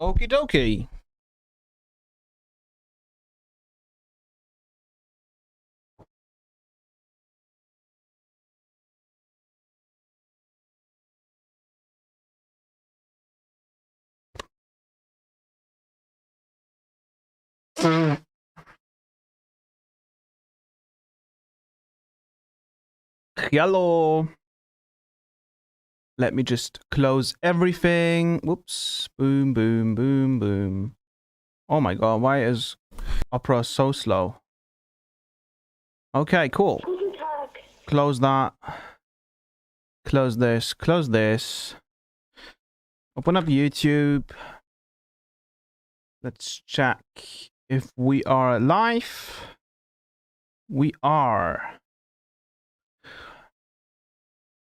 Okie dokie. Hello. Let me just close everything. Whoops. Boom, boom, boom, boom. Oh my god, why is Opera so slow? Okay, cool. Close that. Close this. Close this. Open up YouTube. Let's check if we are live. We are.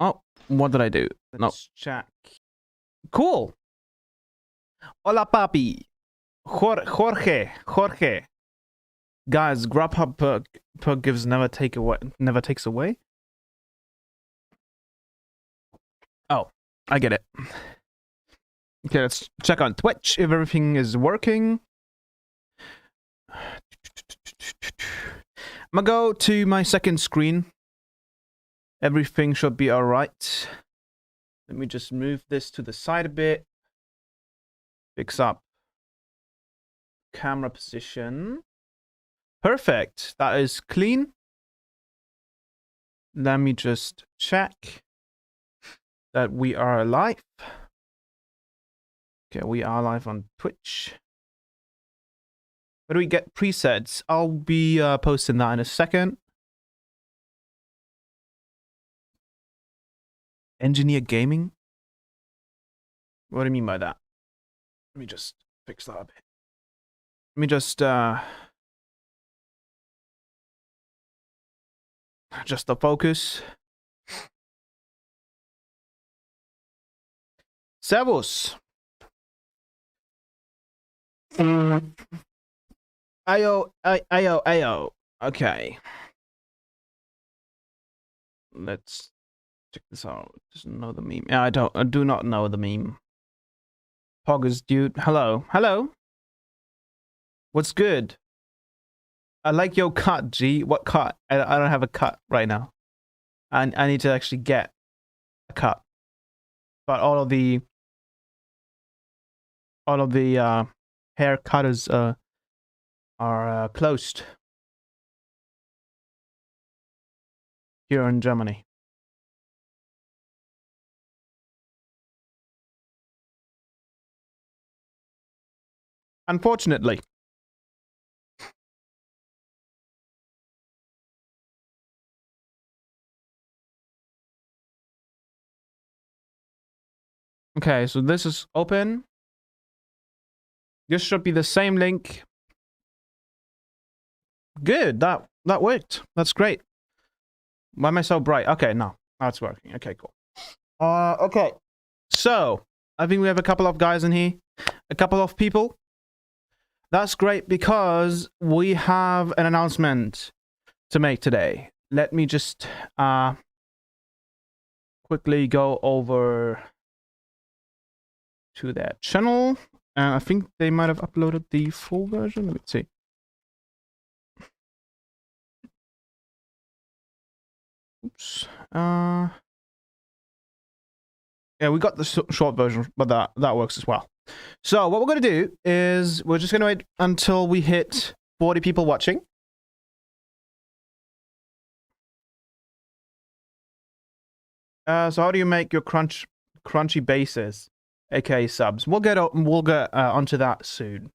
Oh, what did I do? Let's check. Cool. Hola, papi. Jorge. Guys, Grubhub per gives never takes away. Oh, I get it. Okay, let's check on Twitch if everything is working. I'm gonna go to my second screen. Everything should be alright. Let me just move this to the side a bit. Fix up camera position. Perfect. That is clean. Let me just check that we are live. Okay, we are live on Twitch. Where do we get presets? I'll be posting that in a second. Engineer gaming? What do you mean by that? Let me just fix that a bit. Let me just adjust the focus. Servus. Ayo. Okay. Let's check this out. Doesn't know the meme. Yeah, I do not know the meme. Poggers, dude. Hello. What's good? I like your cut, G. What cut? I don't have a cut right now. I need to actually get a cut. But all of the hair cutters are closed here in Germany. Unfortunately. Okay, so this is open. This should be the same link. Good, that worked. That's great. Why am I so bright? Okay, no, now it's working. Okay, cool. Okay. So, I think we have a couple of guys in here. A couple of people. That's great because we have an announcement to make today. Let me just quickly go over to their channel. I think they might have uploaded the full version. Let me see. Oops. Yeah, we got the short version, but that works as well. So what we're going to do is we're just going to wait until we hit 40 people watching. So how do you make your crunchy bases, aka subs? We'll get onto that soon.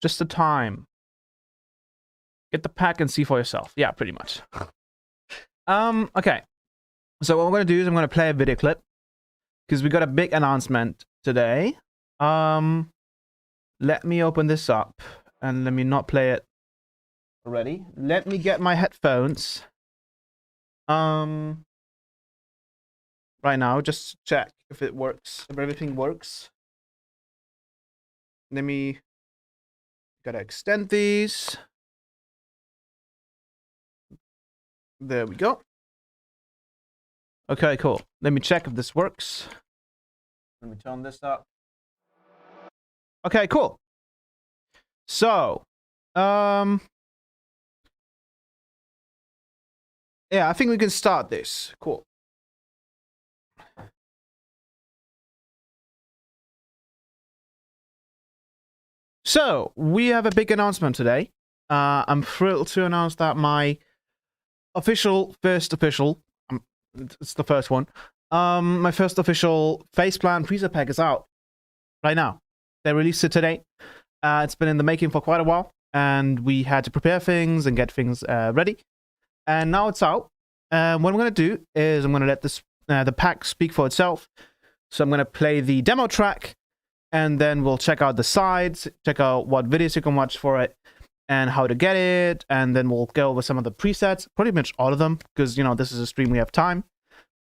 Just the time. Get the pack and see for yourself. Yeah, pretty much. Okay. So what I'm going to do is I'm going to play a video clip because we got a big announcement today. Let me open this up and let me not play it already. Let me get my headphones. Right now, just check if it works, if everything works. Let me gotta extend these. There we go. Okay, cool. Let me check if this works. Let me turn this up. Okay, cool. So, yeah, I think we can start this. Cool. So, we have a big announcement today. I'm thrilled to announce that my first official, it's the first one, my first official Phaseplant preset pack is out right now. They released it today. It's been in the making for quite a while, and we had to prepare things and get things ready. And now it's out. And what I'm going to do is I'm going to let this the pack speak for itself. So I'm going to play the demo track, and then we'll check out the sides, check out what videos you can watch for it, and how to get it, and then we'll go over some of the presets, pretty much all of them, because, you know, this is a stream, we have time.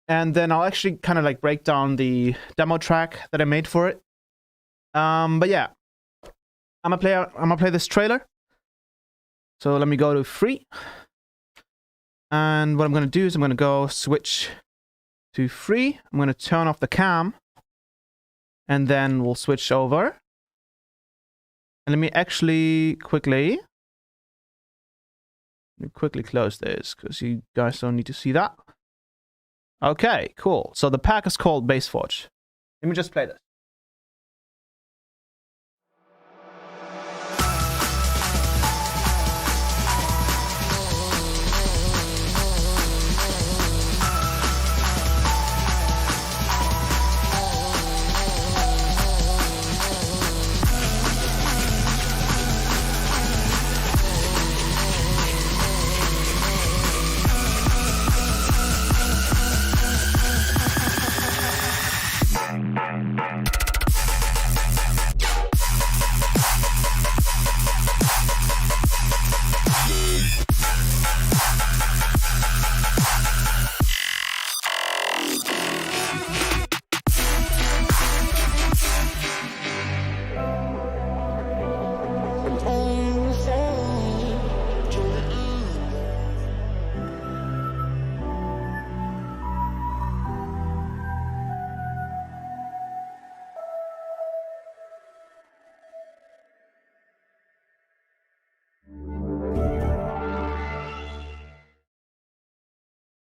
And then I'll actually kind of like break down the demo track that I made for it. But yeah, I'm gonna play this trailer. So let me go to free. And what I'm gonna do is I'm gonna go switch to free. I'm gonna turn off the cam, and then we'll switch over. And let me actually quickly close this, because you guys don't need to see that. Okay, cool. So the pack is called Baseforge. Let me just play this.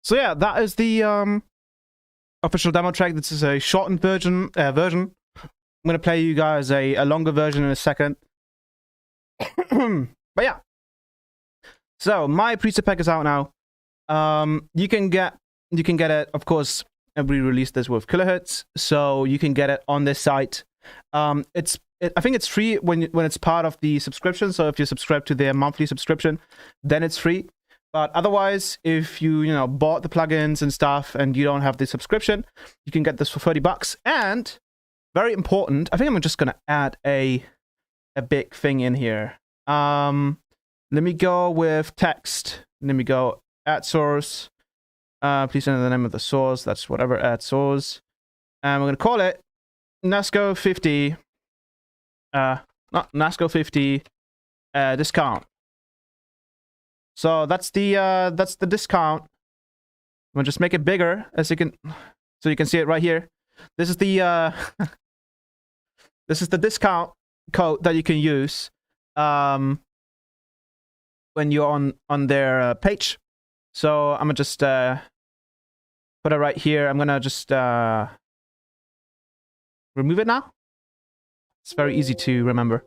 So yeah, that is the official demo track. This is a shortened version. I'm gonna play you guys a longer version in a second. But yeah, so my preset pack is out now. You can get it, of course. We released this with kilohertz, so you can get it on this site. I think it's free when it's part of the subscription. So if you subscribe to their monthly subscription, then it's free. But otherwise, if you bought the plugins and stuff and you don't have the subscription, you can get this for $30. And very important, I think I'm just gonna add a big thing in here. Let me go with text. Let me go add source. Please enter the name of the source. That's whatever, add source. And we're gonna call it NASCO 50. Not NASCO 50 discount. So that's the discount. I'm gonna just make it bigger so you can see it right here. This is the this is the discount code that you can use when you're on their page. So I'm gonna just put it right here. I'm gonna just remove it now. It's very easy to remember.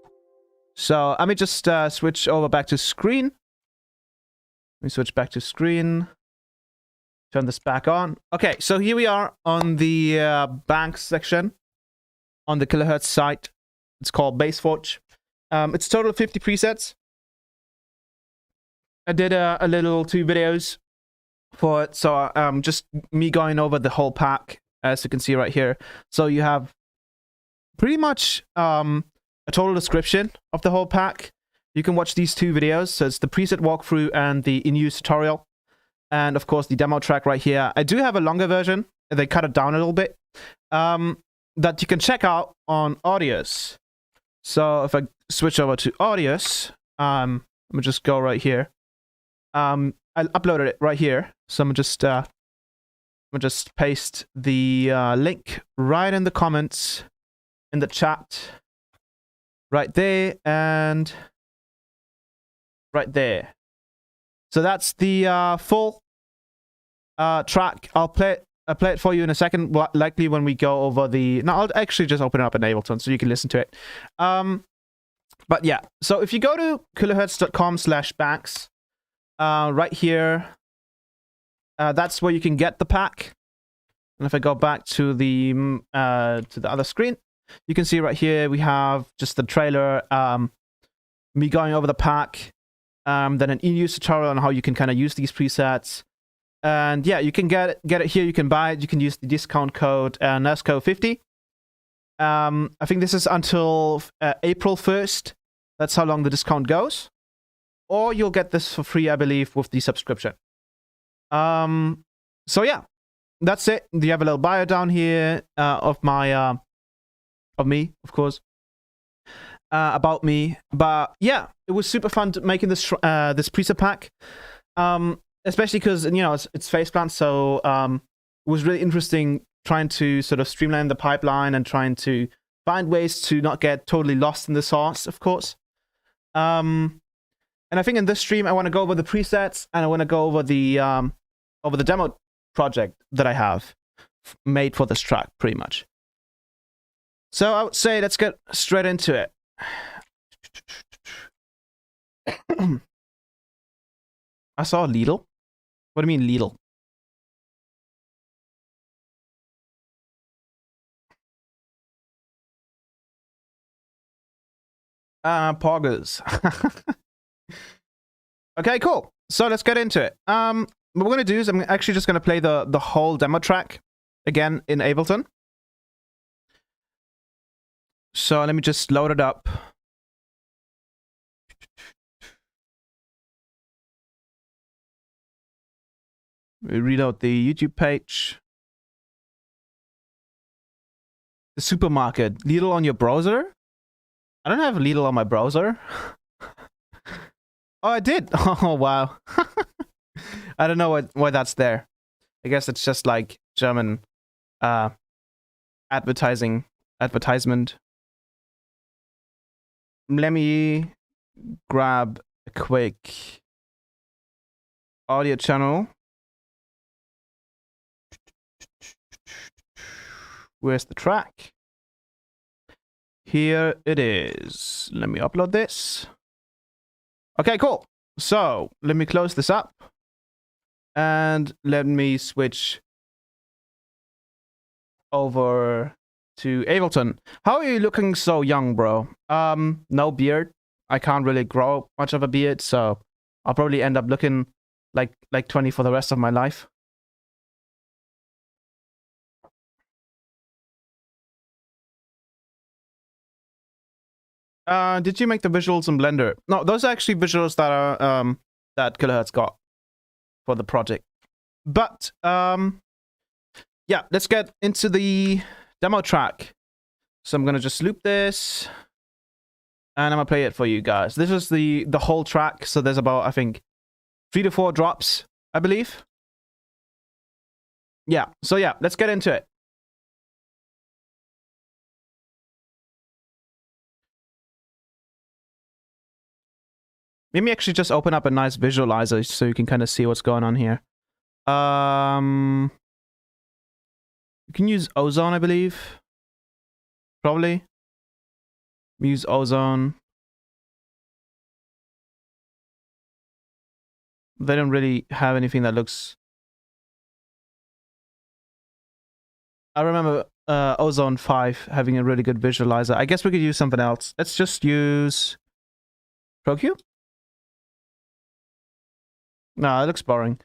So let me just switch over back to screen. Let me switch back to screen. Turn this back on. Okay, so here we are on the bank section on the kilohertz site. It's called Baseforge. It's a total of 50 presets. I did a little 2 videos for it. So just me going over the whole pack, as you can see right here. So you have pretty much a total description of the whole pack. You can watch these 2 videos. So it's the preset walkthrough and the in-use tutorial. And of course, the demo track right here. I do have a longer version. They cut it down a little bit. That you can check out on Audios. So if I switch over to Audios, I'm gonna just go right here. I uploaded it right here. So I'm just I'll just paste the link right in the comments, in the chat, right there, and right there. So that's the full track. I'll play it for you in a second, likely when we go over the... No, I'll actually just open it up in Ableton so you can listen to it. But yeah, so if you go to kilohertz.com/banks, right here, that's where you can get the pack. And if I go back to the other screen, you can see right here we have just the trailer, me going over the pack, then an in-use tutorial on how you can kind of use these presets. And yeah, you can get it here. You can buy it. You can use the discount code NERSCO50. I think this is until April 1st. That's how long the discount goes. Or you'll get this for free, I believe, with the subscription. So yeah, that's it. You have a little bio down here of my of me, of course, about me. But yeah, it was super fun making this this preset pack, especially because, you know, it's Phaseplant, so it was really interesting trying to sort of streamline the pipeline and trying to find ways to not get totally lost in the sauce, of course. And I think in this stream, I want to go over the presets, and I want to go over the demo project that I have made for this track, pretty much. So I would say let's get straight into it. I saw Lidl. What do you mean Lidl? Poggers. Okay, cool. So let's get into it. What we're going to do is I'm actually just going to play the whole demo track again in Ableton. So let me just load it up. We reload the YouTube page. The supermarket. Lidl on your browser? I don't have Lidl on my browser. Oh, I did. Oh, wow. I don't know why that's there. I guess it's just like German advertisement. Let me grab a quick audio channel. Where's the track? Here it is. Let me upload this. Okay, cool. So let me close this up and let me switch over to Ableton. How are you looking so young, bro? No beard. I can't really grow much of a beard, so I'll probably end up looking like 20 for the rest of my life. Did you make the visuals in Blender? No, those are actually visuals that are that Kilohertz got for the project. But yeah, let's get into the demo track. So I'm gonna just loop this, and I'm gonna play it for you guys. This is the whole track. So there's about, I think, 3 to 4 drops, I believe. Yeah. So yeah, let's get into it. Let me actually just open up a nice visualizer so you can kind of see what's going on here. You can use Ozone, I believe. Probably. Use Ozone. They don't really have anything that looks... I remember Ozone 5 having a really good visualizer. I guess we could use something else. Let's just use ProQ. No, it looks boring.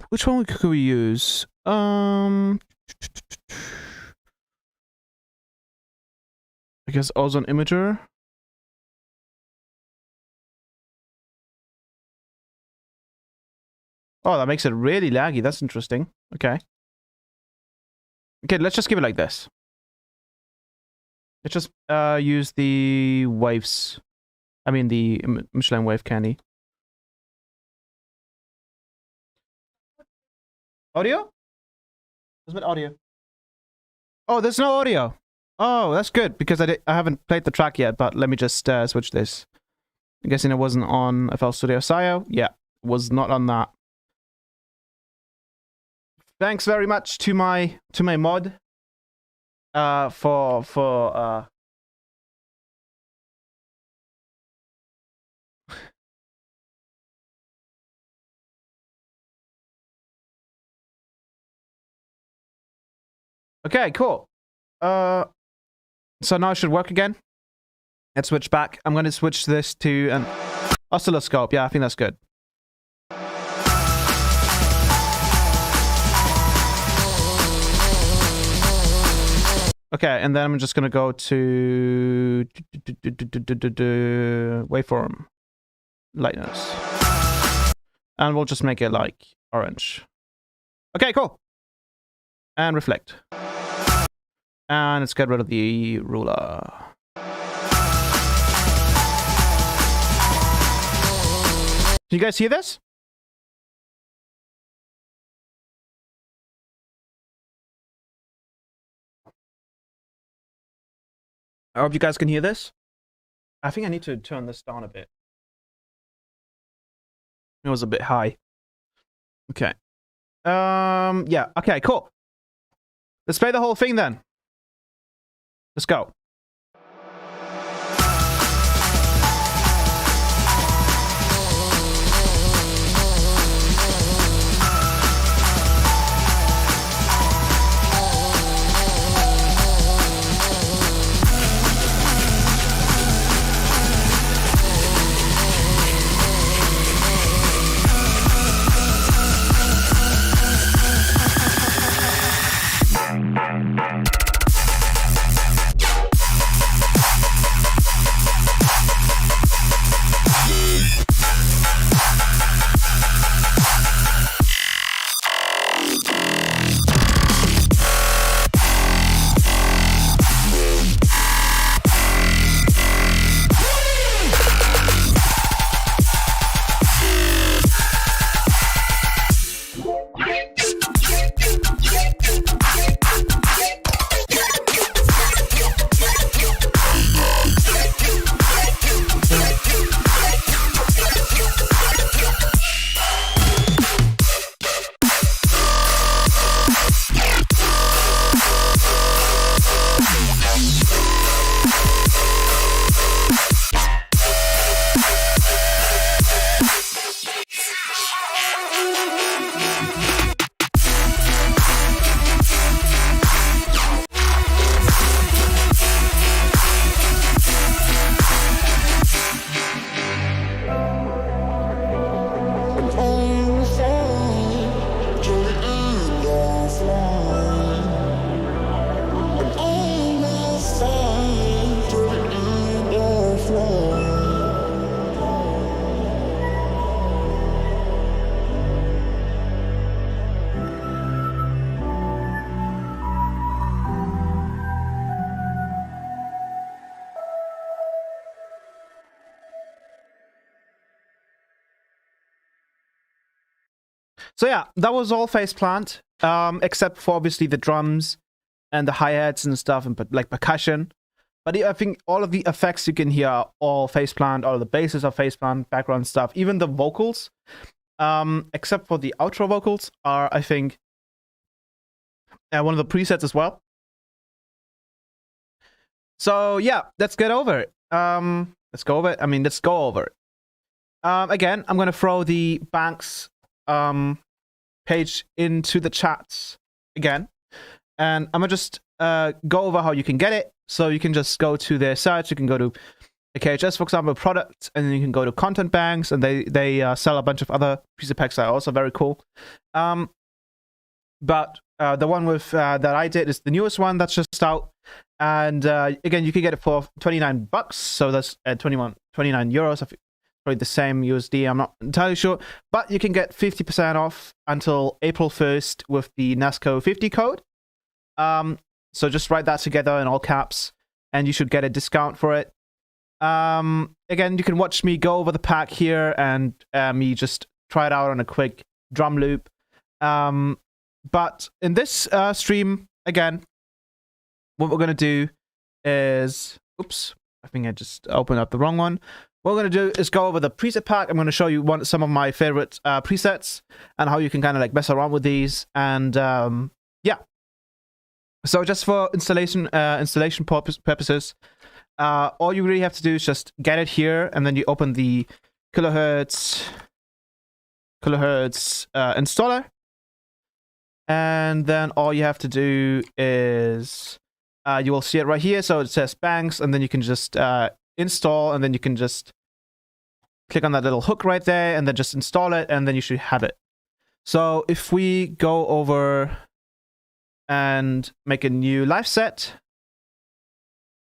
Which one could we use? I guess Ozone Imager. Oh, that makes it really laggy. That's interesting. Okay. Okay, let's just give it like this. Let's just use the waves. I mean the Michelin wave candy. Audio? Where's my audio? Oh, there's no audio. Oh, that's good because I haven't played the track yet. But let me just switch this. I'm guessing it wasn't on FL Studio Sayo. Yeah, was not on that. Thanks very much to my mod. For Okay, cool. So now it should work again. Let's switch back. I'm going to switch this to an oscilloscope. Yeah, I think that's good. Okay, and then I'm just going to go to waveform lightness. And we'll just make it like orange. Okay, cool. And reflect. And let's get rid of the ruler. Can you guys hear this? I hope you guys can hear this. I think I need to turn this down a bit. It was a bit high. Okay. Yeah. Okay, cool. Let's play the whole thing then. Let's go. So yeah, that was all Phaseplant, except for obviously the drums and the hi-hats and stuff, and like percussion. But I think all of the effects you can hear are all Phaseplant, all of the basses are Phaseplant, background stuff, even the vocals, except for the outro vocals are, I think, one of the presets as well. So yeah, let's get over it. Let's go over it. I mean, let's go over it. Again, I'm gonna throw the banks page into the chats again, and I'm gonna just go over how you can get it. So you can just go to their site. You can go to KHS, for example, products, and then you can go to content banks, and they sell a bunch of other preset packs that are also very cool. But the one with that I did is the newest one that's just out, and again, you can get it for $29, so that's 29 euros. I think probably the same USD. I'm not entirely sure, but you can get 50% off until April 1st with the NASCO 50 code. So just write that together in all caps, and you should get a discount for it. Again, you can watch me go over the pack here and me just try it out on a quick drum loop. But in this stream, again, what we're going to do is... Oops, I think I just opened up the wrong one. What we're going to do is go over the preset pack. I'm going to show you some of my favorite presets and how you can kind of like mess around with these. And yeah. So just for installation purposes, all you really have to do is just get it here, and then you open the kilohertz installer. And then all you have to do is you will see it right here. So it says banks, and then you can just install, and then you can just click on that little hook right there and then just install it, and then you should have it. So if we go over and make a new live set,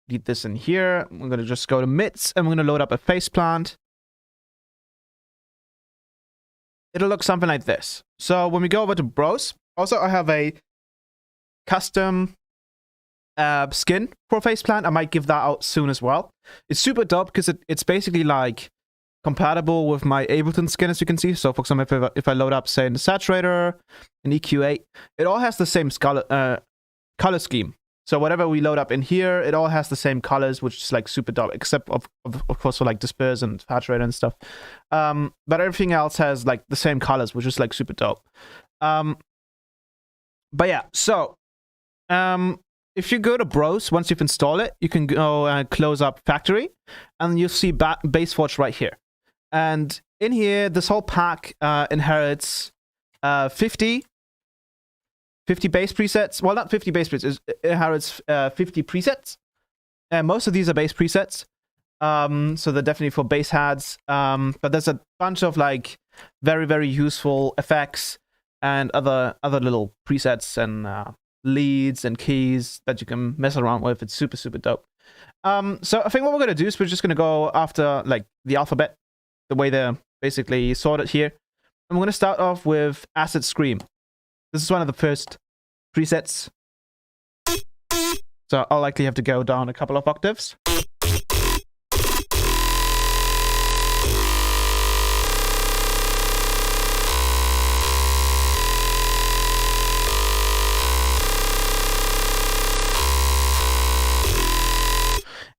leave this in here. We're going to just go to MIDs, and we're going to load up a Phaseplant. It'll look something like this. So when we go over to Browse, also I have a custom skin for Phaseplant. I might give that out soon as well. It's super dope because it's basically like compatible with my Ableton skin, as you can see. So for example, if I load up, say, in the saturator, in EQ8, it all has the same color scheme. So whatever we load up in here, it all has the same colors, which is like super dope, except of course for like disperse and saturator and stuff. But everything else has like the same colors, which is like super dope. But yeah, so if you go to Browse, once you've installed it, you can go and close up Factory, and you'll see BassForge right here. And in here, this whole pack inherits 50 bass presets. Well, not 50 bass presets. It inherits 50 presets. And most of these are bass presets. So they're definitely for bass heads. But there's a bunch of like very, very useful effects and other little presets and leads and keys that you can mess around with. It's super, super dope. So I think what we're going to do is we're just going to go after like the alphabet, the way they're basically sorted here. And we're going to start off with Acid Scream. This is one of the first presets. So I'll likely have to go down a couple of octaves.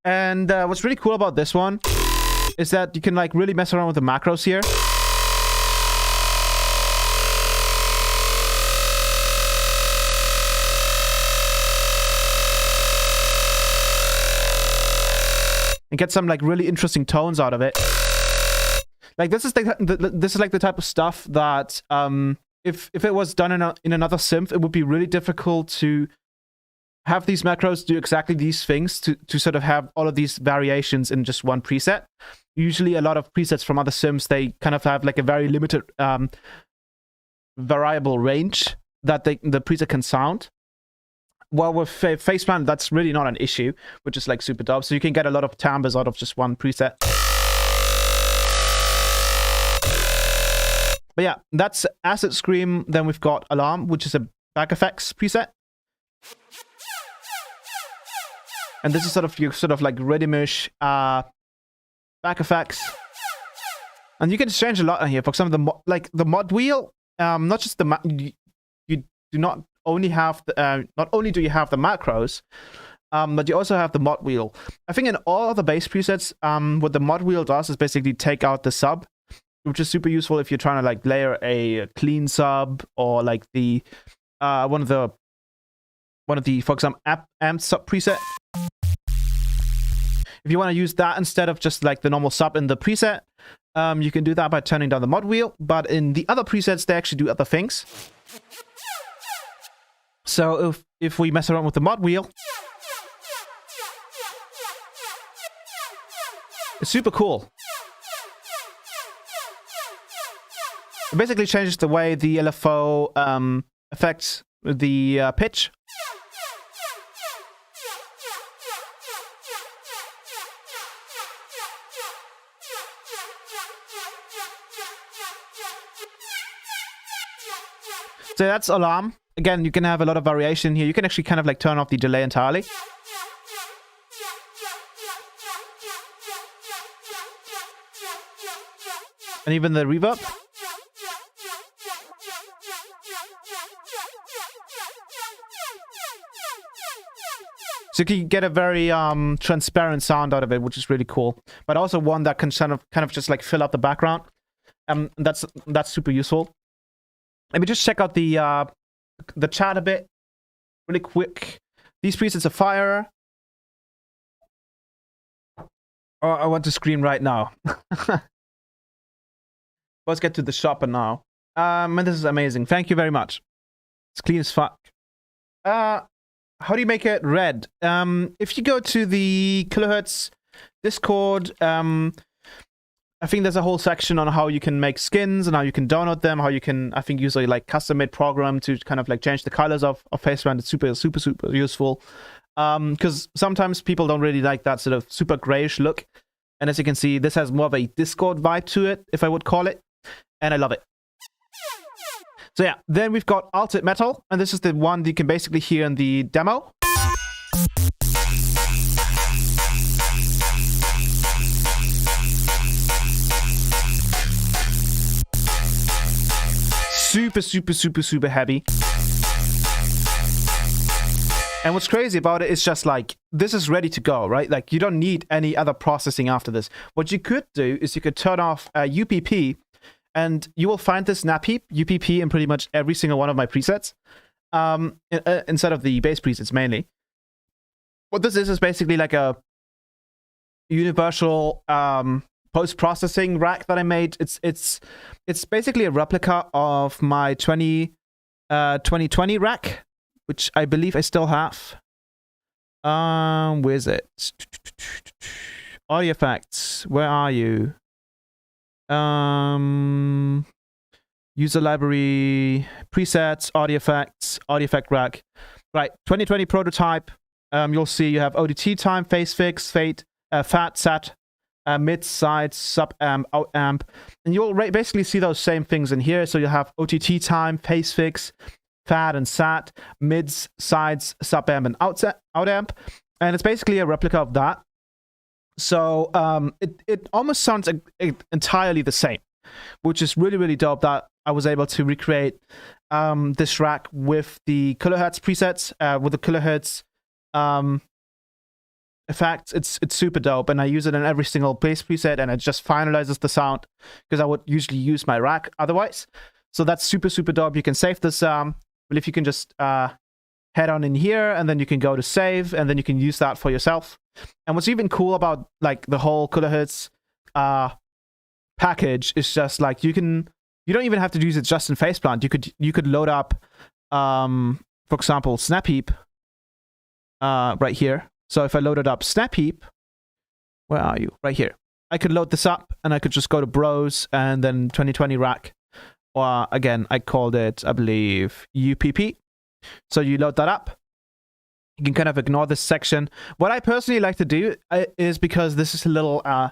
And what's really cool about this one is that you can like really mess around with the macros here. And get some like really interesting tones out of it. Like this is like the type of stuff that if it was done in another synth, it would be really difficult to have these macros do exactly these things to sort of have all of these variations in just one preset. Usually a lot of presets from other synths, they kind of have like a very limited variable range that the preset can sound. Well, with Phaseplant, that's really not an issue, which is like super dope. So you can get a lot of timbres out of just one preset. But yeah, that's Acid Scream. Then we've got Alarm, which is a back effects preset. And this is sort of like rhythmish back effects. And you can change a lot on here. For example, the mod wheel, not just the you do not only have the not only do you have the macros, but you also have the mod wheel. I think in all of the bass presets, what the mod wheel does is basically take out the sub, which is super useful if you're trying to like layer a clean sub, or like the one of the for example amp sub preset. If you want to use that instead of just like the normal sub in the preset, you can do that by turning down the mod wheel. But in the other presets, they actually do other things. So if we mess around with the mod wheel, it's super cool. It basically changes the way the LFO affects the pitch. So that's Alarm. Again, you can have a lot of variation here. You can actually kind of like turn off the delay entirely. And even the reverb. So you can get a very transparent sound out of it, which is really cool. But also one that can kind of just like fill up the background. That's super useful. Let me just check out the chat a bit really quick. These presets are fire. Oh, I want to scream right now. Let's get to the shopper now. And this is amazing. Thank you very much. It's clean as fuck. How do you make it red? If you go to the Kilohertz Discord, I think there's a whole section on how you can make skins and how you can download them, how you can, I think, use a like custom-made program to kind of like change the colors of Phaseplant. It's super, super, super useful. Because sometimes people don't really like that sort of super grayish look. And as you can see, this has more of a Discord vibe to it, if I would call it. And I love it. So yeah, then we've got Altered Metal. And this is the one you can basically hear in the demo. Super, super, super, super heavy. And what's crazy about it is just like, this is ready to go, right? Like, you don't need any other processing after this. What you could do is you could turn off UPP, and you will find this snap heap, UPP, in pretty much every single one of my presets, instead of the bass presets mainly. What this is basically like a universal post-processing rack that I made. It's basically a replica of my 2020 rack, which I believe I still have. Where's it? Audio effects. Where are you? User library, presets, audio effects, audio effect rack. Right, 2020 prototype. You'll see you have ODT time, phase fix, fade, fat, sat, mid, side, sub amp, out amp, and you'll basically see those same things in here. So you have OTT time, phase fix, fat and sat, mids, sides, sub amp, and out amp, and it's basically a replica of that. So it almost sounds entirely the same, which is really, really dope that I was able to recreate this rack with the kilohertz presets, with the kilohertz effects. It's super dope, and I use it in every single bass preset, and it just finalizes the sound, because I would usually use my rack otherwise. So that's super, super dope. You can save this. Well, if you can just head on in here, and then you can go to save, and then you can use that for yourself. And what's even cool about like the whole kilohertz package is just like you don't even have to use it just in Phaseplant. You could load up, for example, Snap Heap right here. So if I loaded up Snap Heap, where are you? Right here. I could load this up, and I could just go to Bros and then 2020 rack. Or again, I called it, I believe, UPP. So you load that up. You can kind of ignore this section. What I personally like to do is, because this is a little, a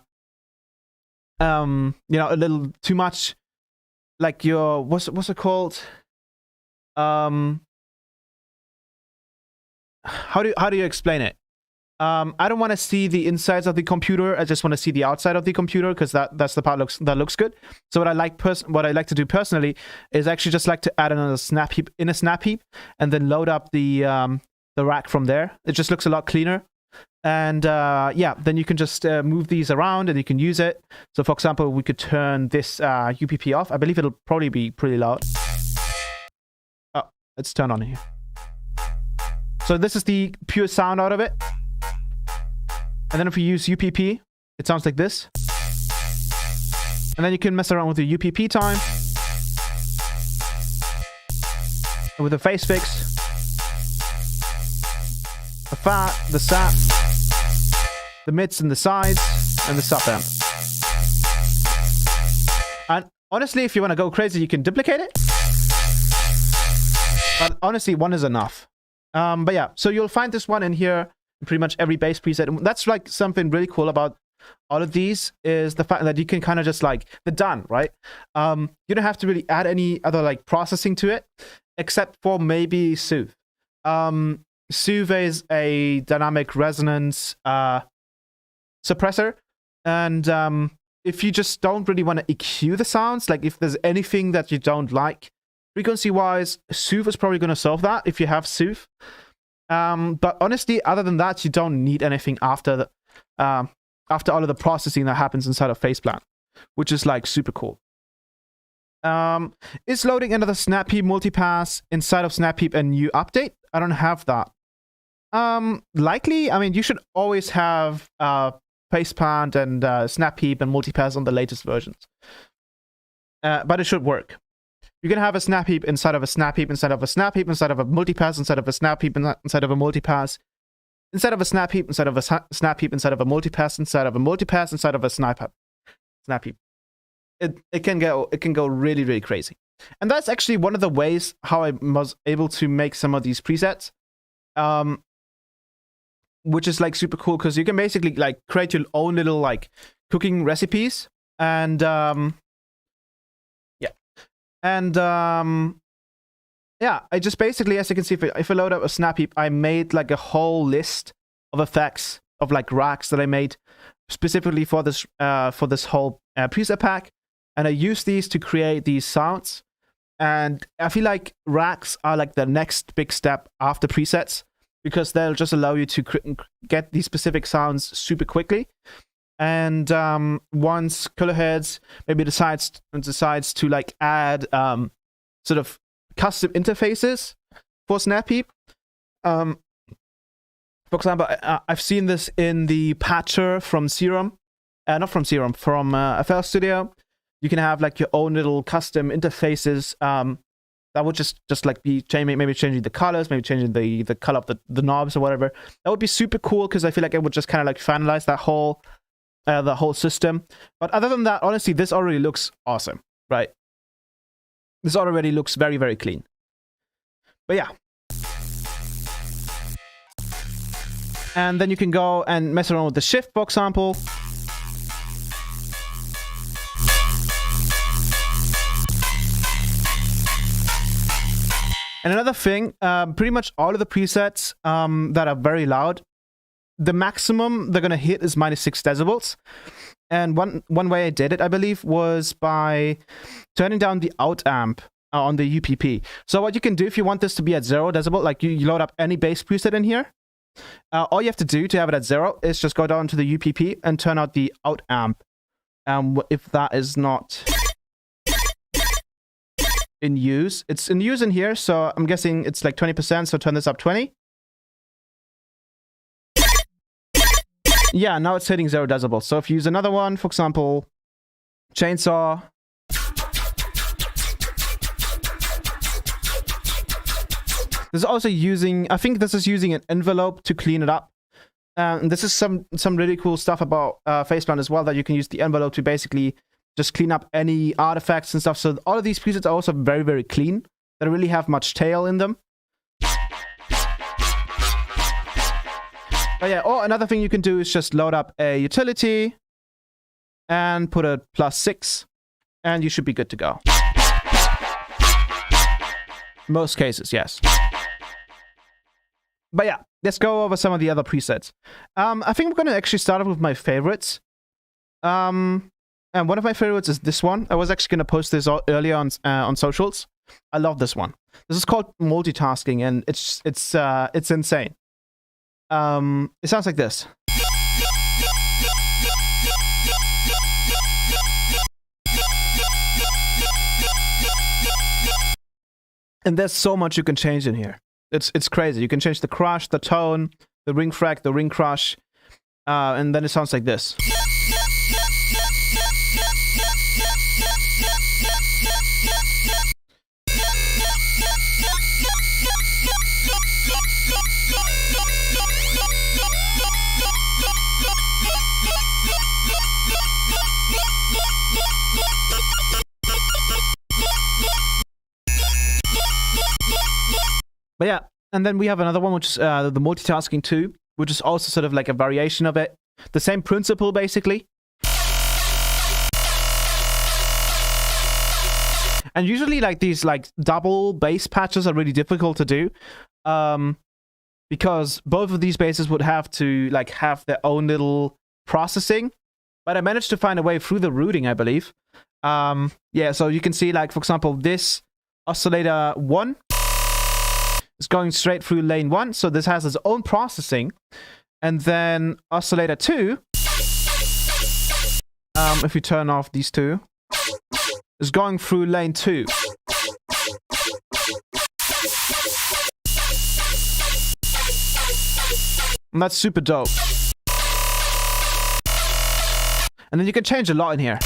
little too much, like your, what's it called? How do you explain it? I don't want to see the insides of the computer. I just want to see the outside of the computer, because that's the part that looks good. So what I like to do personally is actually just like to add another snap heap in a snap heap, and then load up the rack from there. It just looks a lot cleaner. And yeah, then you can just move these around, and you can use it. So for example, we could turn this UPP off. I believe it'll probably be pretty loud. Oh, let's turn on here. So this is the pure sound out of it. And then if we use UPP, it sounds like this. And then you can mess around with the UPP time. And with the phase fix, the fat, the sat, the mids and the sides, and the sub amp. And honestly, if you want to go crazy, you can duplicate it. But honestly, one is enough. But yeah, so you'll find this one in here. Pretty much every bass preset. And that's like something really cool about all of these, is the fact that you can kind of just like, they're done, right? You don't have to really add any other like processing to it, except for maybe Soothe. Soothe is a dynamic resonance suppressor. And if you just don't really want to EQ the sounds, like if there's anything that you don't like frequency wise, Soothe is probably going to solve that if you have Soothe. But honestly, other than that, you don't need anything after after all of the processing that happens inside of Phaseplant, which is like super cool. Is loading another SnapHeap multipass inside of SnapHeap a new update? I don't have that. Likely, I mean, you should always have Phaseplant and SnapHeap and multipass on the latest versions. But it should work. You can have a SnapHeap inside of a SnapHeap inside of a SnapHeap inside of a multipass inside of a SnapHeap inside of a multipass inside of a SnapHeap inside of a SnapHeap inside of a multipass inside of a multipass inside of a SnapHeap. It can go really, really crazy. And that's actually one of the ways how I was able to make some of these presets. Which is like super cool because you can basically like create your own little like cooking recipes and yeah, I just basically, as you can see, if I load up a SnapHeap, I made like a whole list of effects of like racks that I made specifically for this whole preset pack, and I use these to create these sounds. And I feel like racks are like the next big step after presets because they'll just allow you to get these specific sounds super quickly. And once Colorheads maybe decides to like add sort of custom interfaces for SnapHeap. For example, I've seen this in the patcher from Serum, not from Serum, from FL Studio. You can have like your own little custom interfaces that would just like be maybe changing the colors, maybe changing the color of the knobs or whatever. That would be super cool because I feel like it would just kind of like finalize that whole the whole system. But other than that, honestly, this already looks awesome, right? This already looks very, very clean. But yeah. And then you can go and mess around with the shift, for example. And another thing, pretty much all of the presets that are very loud, the maximum they're going to hit is -6 decibels. And one way I did it, I believe, was by turning down the out amp on the UPP. So what you can do if you want this to be at 0 decibel, like you load up any bass preset in here, all you have to do to have it at 0 is just go down to the UPP and turn out the out amp. If that is not in use, it's in use in here, so I'm guessing it's like 20%, so turn this up 20. Yeah, now it's hitting 0 decibels. So if you use another one, for example, chainsaw. This is also using, I think this is using an envelope to clean it up. And this is some really cool stuff about Phaseplant as well, that you can use the envelope to basically just clean up any artifacts and stuff. So all of these presets are also very, very clean. They don't really have much tail in them. But yeah, or another thing you can do is just load up a utility and put a +6, and you should be good to go. Most cases, yes. But yeah, let's go over some of the other presets. I think we're going to actually start off with my favorites. And one of my favorites is this one. I was actually going to post this earlier on socials. I love this one. This is called multitasking, and it's insane. It sounds like this. And there's so much you can change in here. It's crazy. You can change the crush, the tone, the ring frac, the ring crush, and then it sounds like this. But yeah, and then we have another one, which is the multitasking 2, which is also sort of like a variation of it. The same principle, basically. And usually, like these like double bass patches are really difficult to do, because both of these basses would have to like have their own little processing. But I managed to find a way through the routing, I believe. Yeah, so you can see, like, for example, this oscillator 1. is going straight through lane 1. So this has its own processing. And then oscillator 2, if we turn off these two, is going through lane 2. And that's super dope. And then you can change a lot in here.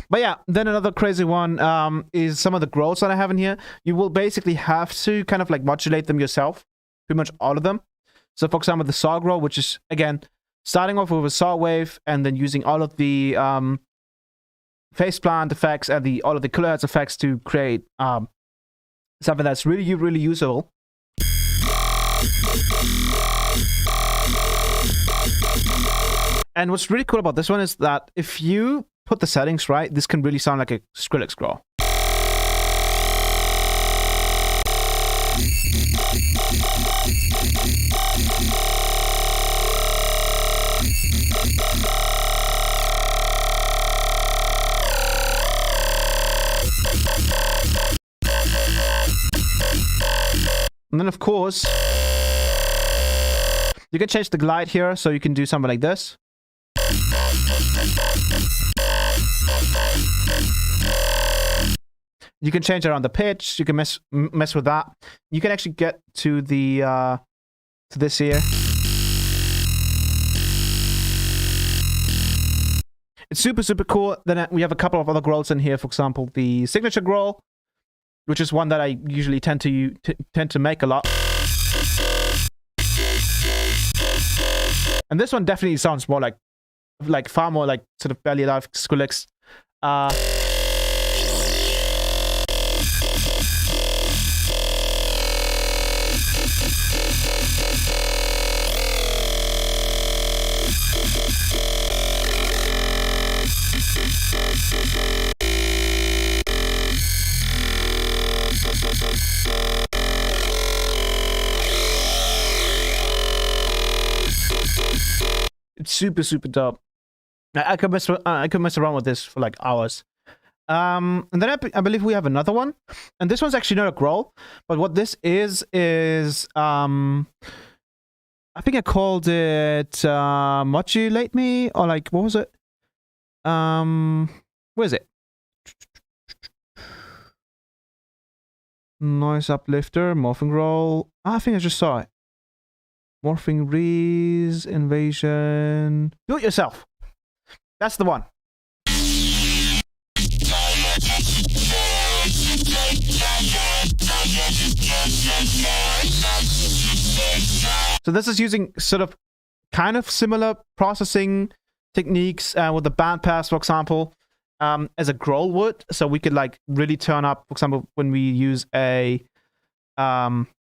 But yeah, then another crazy one is some of the growths that I have in here. You will basically have to kind of like modulate them yourself. Pretty much all of them. So for example, the saw grow, which is, again, starting off with a saw wave and then using all of the Phaseplant effects and all of the kilohertz effects to create something that's really, really usable. And what's really cool about this one is that if you put the settings right, this can really sound like a Skrillex growl. And then, of course, you can change the glide here, so you can do something like this. You can change around the pitch. You can mess with that. You can actually get to the to this here. It's super cool. Then we have a couple of other growls in here. For example, the signature growl, which is one that I usually tend to make a lot. And this one definitely sounds more like far more like sort of barely alive Skrillex. It's super dope. I could mess around with this for like hours. And then I believe we have another one, and this one's actually not a growl, but what this is I think I called it modulate me, or like, what was it? Where is it? Noise uplifter, morphing growl. I think I just saw it. Morphing Reese, Invasion. Do it yourself. That's the one. So this is using sort of kind of similar processing techniques with the bandpass, for example, as a growl would. So we could like really turn up, for example, when we use a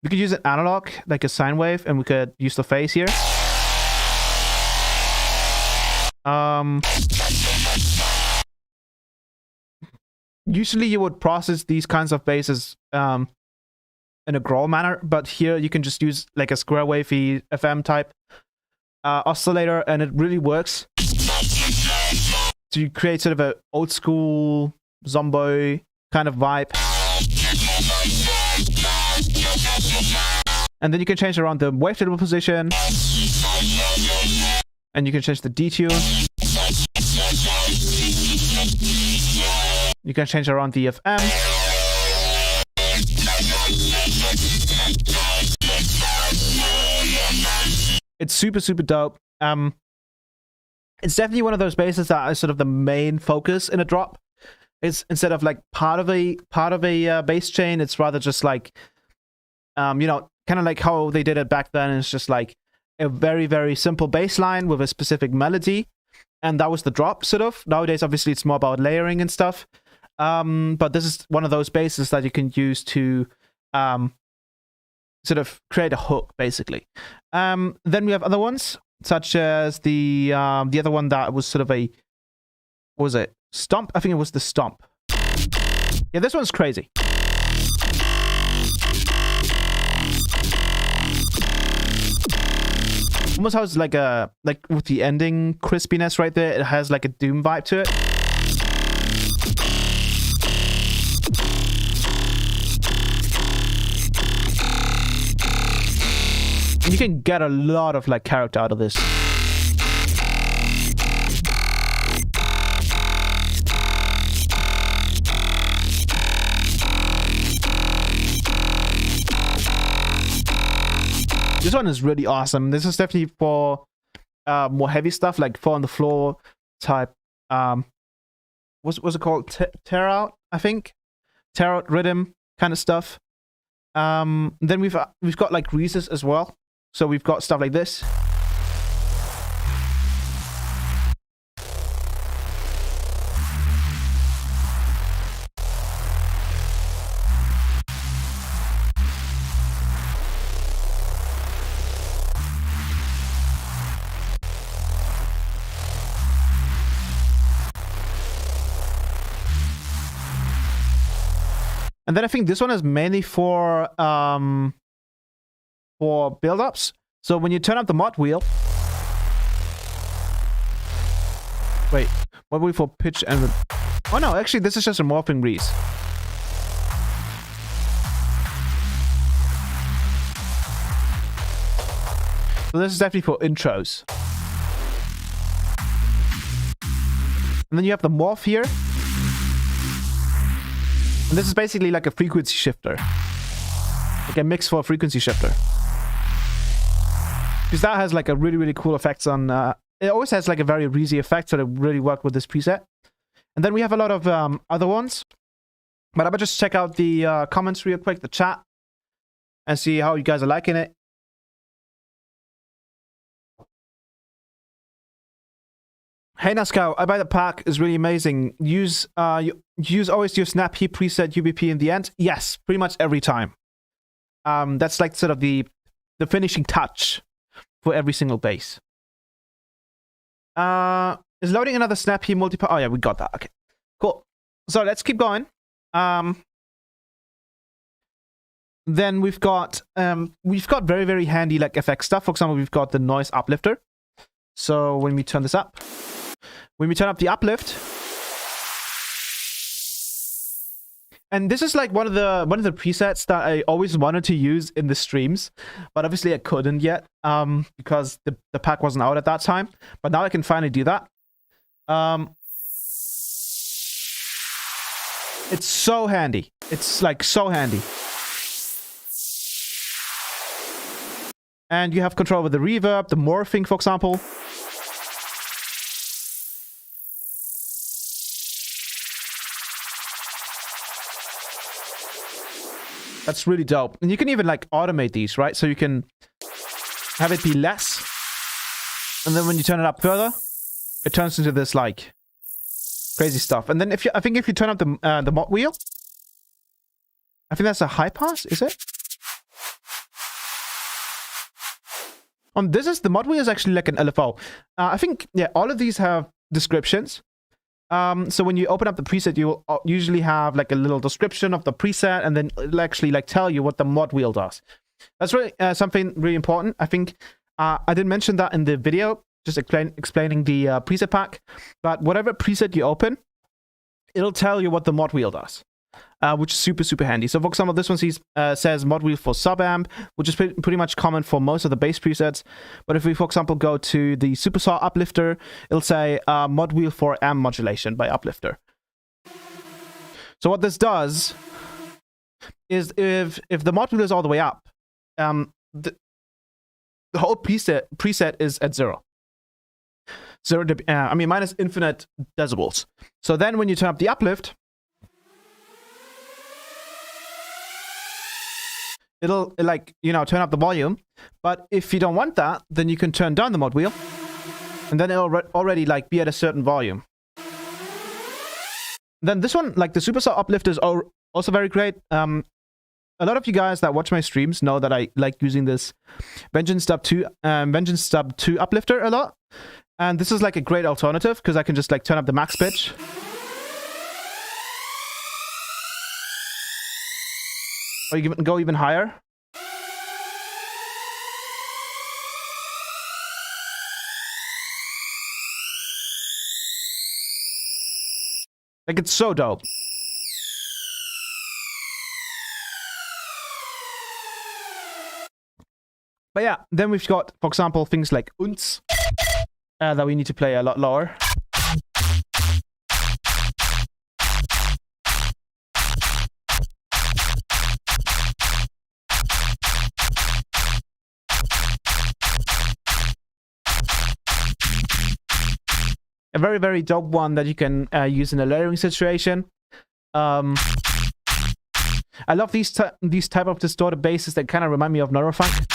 we could use an analog, like a sine wave, and we could use the phase here. Usually you would process these kinds of basses in a growl manner, but here you can just use like a square wavy FM type oscillator, and it really works. So you create sort of an old school zombie kind of vibe. And then you can change around the wavetable position. And you can change the detune. You can change around the FM. It's super dope. It's definitely one of those basses that is sort of the main focus in a drop. It's instead of like part of a bass chain, it's rather just like you know, kind of like how they did it back then. It's just like a very simple bass line with a specific melody, and that was the drop, sort of. Nowadays, obviously, it's more about layering and stuff. But this is one of those basses that you can use to sort of create a hook, basically. Then we have other ones, such as the other one that was sort of a, what was it? Stomp? I think it was the Stomp. Yeah, this one's crazy. almost has like a, like with the ending crispiness right there, it has like a Doom vibe to it. And you can get a lot of like character out of this. This one is really awesome. This is definitely for more heavy stuff, like 4 on the floor type. What's it called? Tear out, I think. Tear out rhythm kind of stuff. Then we've got like greases as well. So we've got stuff like this. And then I think this one is mainly for build-ups. So when you turn up the mod wheel... Wait, mod wheel for pitch and... Oh no, actually this is just a morphing grease. So this is definitely for intros. And then you have the morph here. And this is basically like a frequency shifter. Like a mix for a frequency shifter. Because that has like a really, really cool effects on... it always has like a very breezy effect, so it really worked with this preset. And then we have a lot of other ones. But I'm gonna just check out the comments real quick, the chat. And see how you guys are liking it. Hey Nascow, I buy the pack, is really amazing. Use always use snap heap preset UBP in the end. Yes, pretty much every time. That's like sort of the finishing touch for every single base. Is loading another snap heap multiple? Oh yeah, we got that. Okay, cool. So let's keep going. Then we've got very, very handy like effect stuff. For example, we've got the noise uplifter. So when we turn this up. When we turn up the uplift, and this is like one of the presets that I always wanted to use in the streams, but obviously I couldn't yet because the pack wasn't out at that time. But now I can finally do that. It's so handy. It's like so handy. And you have control with the reverb, the morphing, for example. That's really dope. And you can even like automate these, right? So you can have it be less. And then when you turn it up further, it turns into this like crazy stuff. And then I think if you turn up the mod wheel, I think that's a high pass, is it? The mod wheel is actually like an LFO. I think, yeah, all of these have descriptions. So when you open up the preset, you will usually have like a little description of the preset, and then it'll actually like tell you what the mod wheel does. That's really something really important. I think I didn't mention that in the video, just explaining the preset pack. But whatever preset you open, it'll tell you what the mod wheel does, which is super, super handy. So for example, this one says mod wheel for sub amp, which is pretty much common for most of the bass presets. But if we, for example, go to the supersaw uplifter, it'll say mod wheel for amp modulation by uplifter. So what this does is if the mod wheel is all the way up, the whole preset is at 0. I mean, minus infinite decibels. So then when you turn up the uplift, it'll like, you know, turn up the volume. But if you don't want that, then you can turn down the mod wheel, and then it'll already like be at a certain volume. Then this one, like the supersaw uplift, is also very great. A lot of you guys that watch my streams know that I like using this Vengeance Dub 2 uplifter a lot. And this is like a great alternative because I can just like turn up the max pitch. Or you can go even higher. Like, it's so dope. But yeah, then we've got, for example, things like unts that we need to play a lot lower. A very, very dope one that you can use in a layering situation. I love these type of distorted basses that kind of remind me of neurofunk.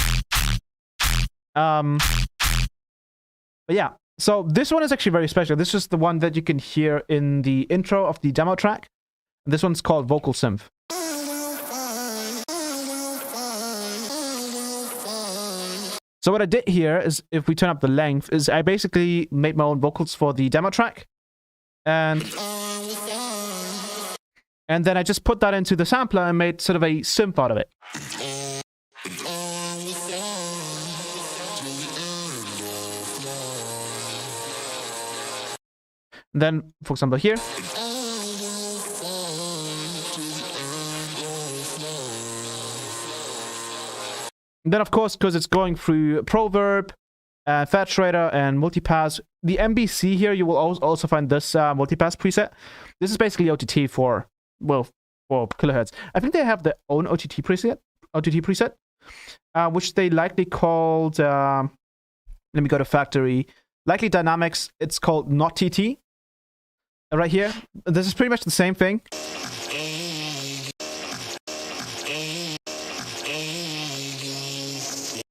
But yeah, so this one is actually very special. This is the one that you can hear in the intro of the demo track. This one's called Vocal Synth. So what I did here is, if we turn up the length, is I basically made my own vocals for the demo track. And then I just put that into the sampler and made sort of a synth out of it. And then, for example, here. And then, of course, because it's going through Proverb, Saturator, and Multipass, the MBC here, you will also find this Multipass preset. This is basically OTT for, well, for kilohertz. I think they have their own OTT preset, which they likely called, let me go to factory, likely Dynamics, it's called not TT, right here. This is pretty much the same thing.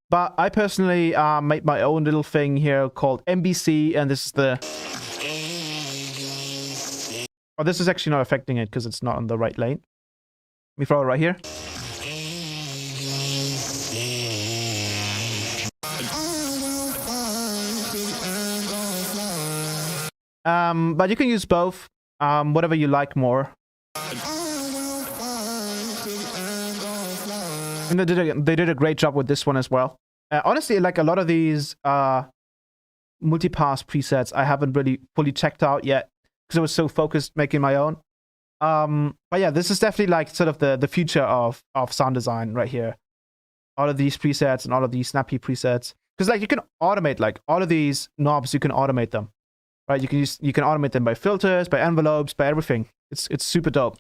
But I personally made my own little thing here called MBC, and this is the... Oh, this is actually not affecting it because it's not on the right lane. Let me throw it right here. But you can use both, whatever you like more. And they did a great job with this one as well. Honestly, like a lot of these multipass presets, I haven't really fully checked out yet because I was so focused making my own. But yeah, this is definitely like sort of the future of sound design right here. All of these presets and all of these snappy presets, because like you can automate like all of these knobs. You can automate them, right? You can automate them by filters, by envelopes, by everything. It's super dope.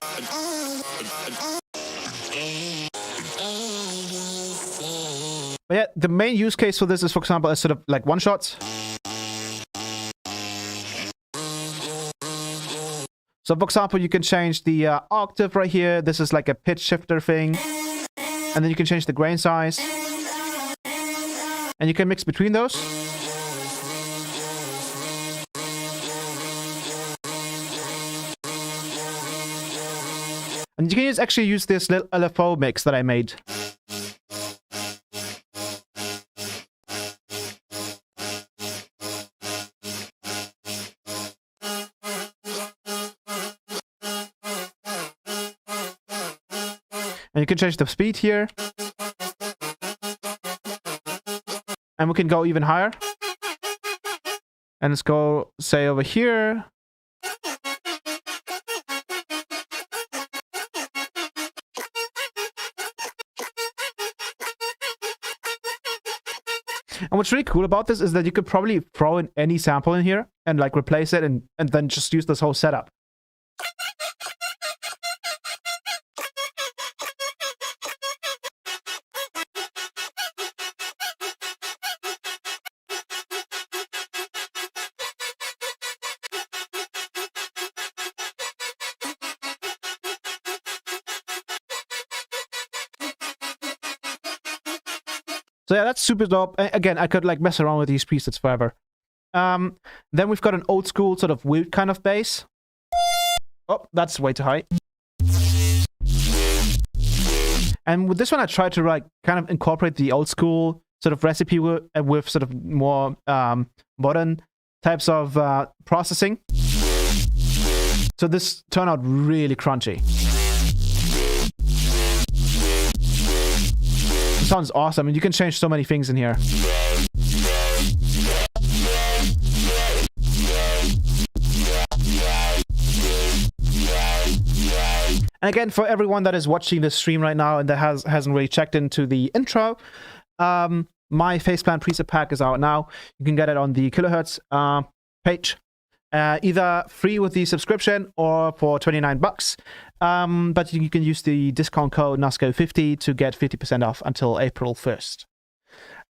But yeah, the main use case for this is, for example, a sort of like one-shots. So, for example, you can change the octave right here. This is like a pitch shifter thing. And then you can change the grain size. And you can mix between those. And you can actually use this little LFO mix that I made. And you can change the speed here. And we can go even higher. And let's go, say, over here. And what's really cool about this is that you could probably throw in any sample in here and like replace it and then just use this whole setup. So yeah, that's super dope. Again, I could like mess around with these presets forever. Then we've got an old school sort of weird kind of bass. Oh, that's way too high. And with this one, I tried to like kind of incorporate the old school sort of recipe with sort of more modern types of processing. So this turned out really crunchy. Sounds awesome, and you can change so many things in here. And again, for everyone that is watching this stream right now and that hasn't really checked into the intro, my Phaseplant preset pack is out now. You can get it on the Kilohertz page, either free with the subscription or for $29. But you can use the discount code NASCO50 to get 50% off until April 1st.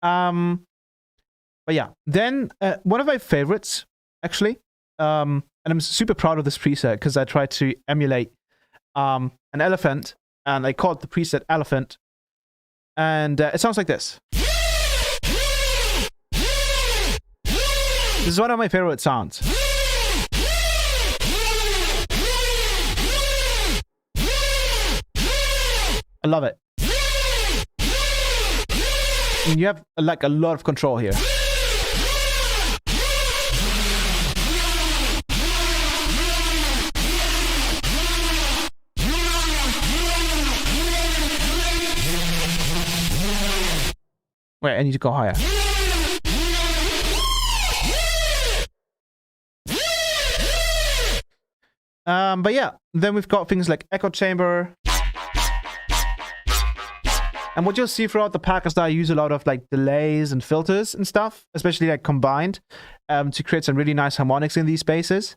But yeah, then one of my favorites, actually, and I'm super proud of this preset because I tried to emulate an elephant, and I called the preset Elephant, and it sounds like this. This is one of my favorite sounds. I love it. And you have like a lot of control here. Wait, I need to go higher. But yeah, then we've got things like echo chamber. And what you'll see throughout the pack is that I use a lot of like delays and filters and stuff, especially like combined, to create some really nice harmonics in these spaces.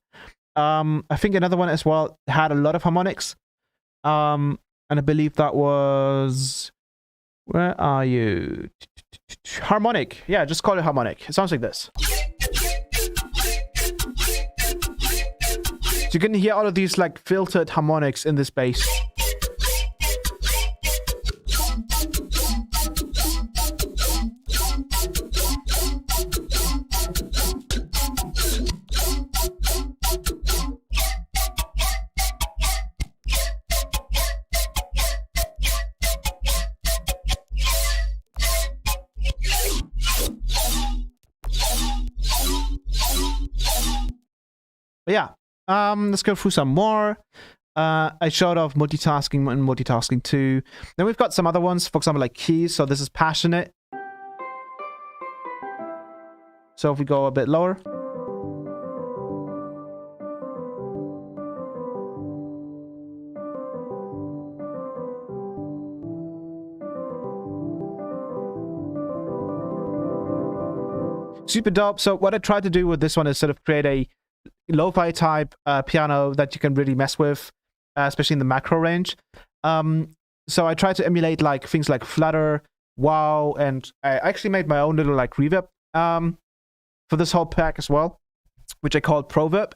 I think another one as well had a lot of harmonics. And I believe that was... Where are you? Harmonic. Yeah, just call it harmonic. It sounds like this. So you can hear all of these like filtered harmonics in this bass. But yeah, let's go through some more. I showed off multitasking and multitasking 2. Then we've got some other ones, for example, like keys. So this is passionate. So if we go a bit lower. Super dope. So what I tried to do with this one is sort of create a lo-fi type piano that you can really mess with, especially in the macro range. So I tried to emulate like things like flutter, wow, and I actually made my own little like reverb for this whole pack as well, which I called Proverb.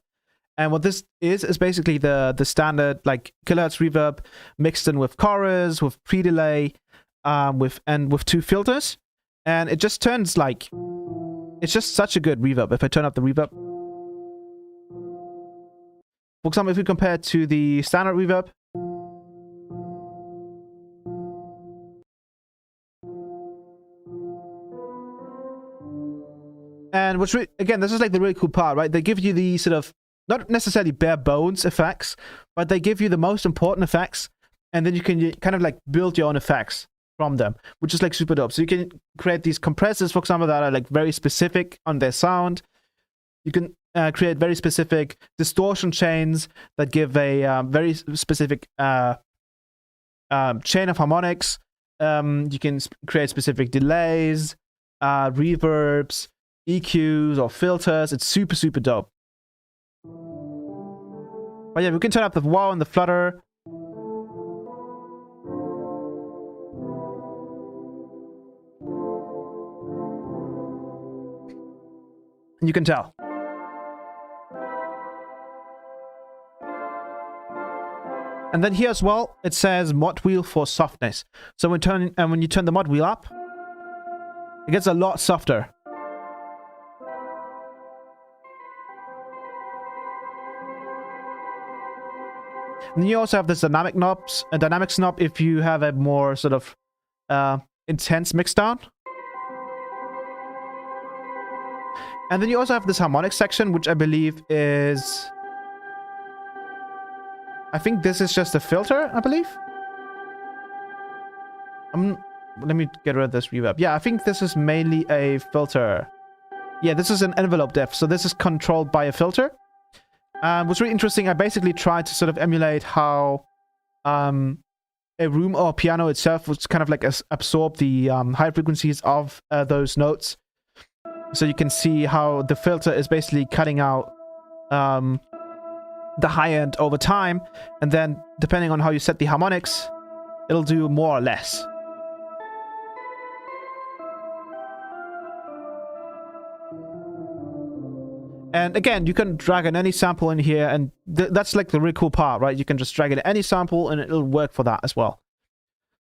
And what this is basically the standard like kilohertz reverb mixed in with chorus, with pre-delay, with 2 filters, and it just turns like, it's just such a good reverb. If I turn up the reverb, for example, if we compare it to the standard reverb, and which again, this is like the really cool part, right? They give you the sort of not necessarily bare bones effects, but they give you the most important effects, and then you can kind of like build your own effects from them, which is like super dope. So you can create these compressors, for example, that are like very specific on their sound. You can create very specific distortion chains that give a very specific chain of harmonics. You can create specific delays, reverbs, EQs, or filters. It's super, super dope. But yeah, we can turn up the wow and the flutter. And you can tell. And then here as well, it says mod wheel for softness. So when you turn the mod wheel up, it gets a lot softer. And you also have this dynamic knob if you have a more sort of intense mixdown. And then you also have this harmonic section, which I believe is... I think this is just a filter, I believe. Let me get rid of this reverb. Yeah, I think this is mainly a filter. Yeah, this is an envelope depth, so this is controlled by a filter. What's really interesting, I basically tried to sort of emulate how a room or piano itself would kind of like absorb the high frequencies of those notes. So you can see how the filter is basically cutting out the high end over time, and then depending on how you set the harmonics, it'll do more or less. And again, you can drag in any sample in here, and that's like the really cool part, right? You can just drag in any sample and it'll work for that as well.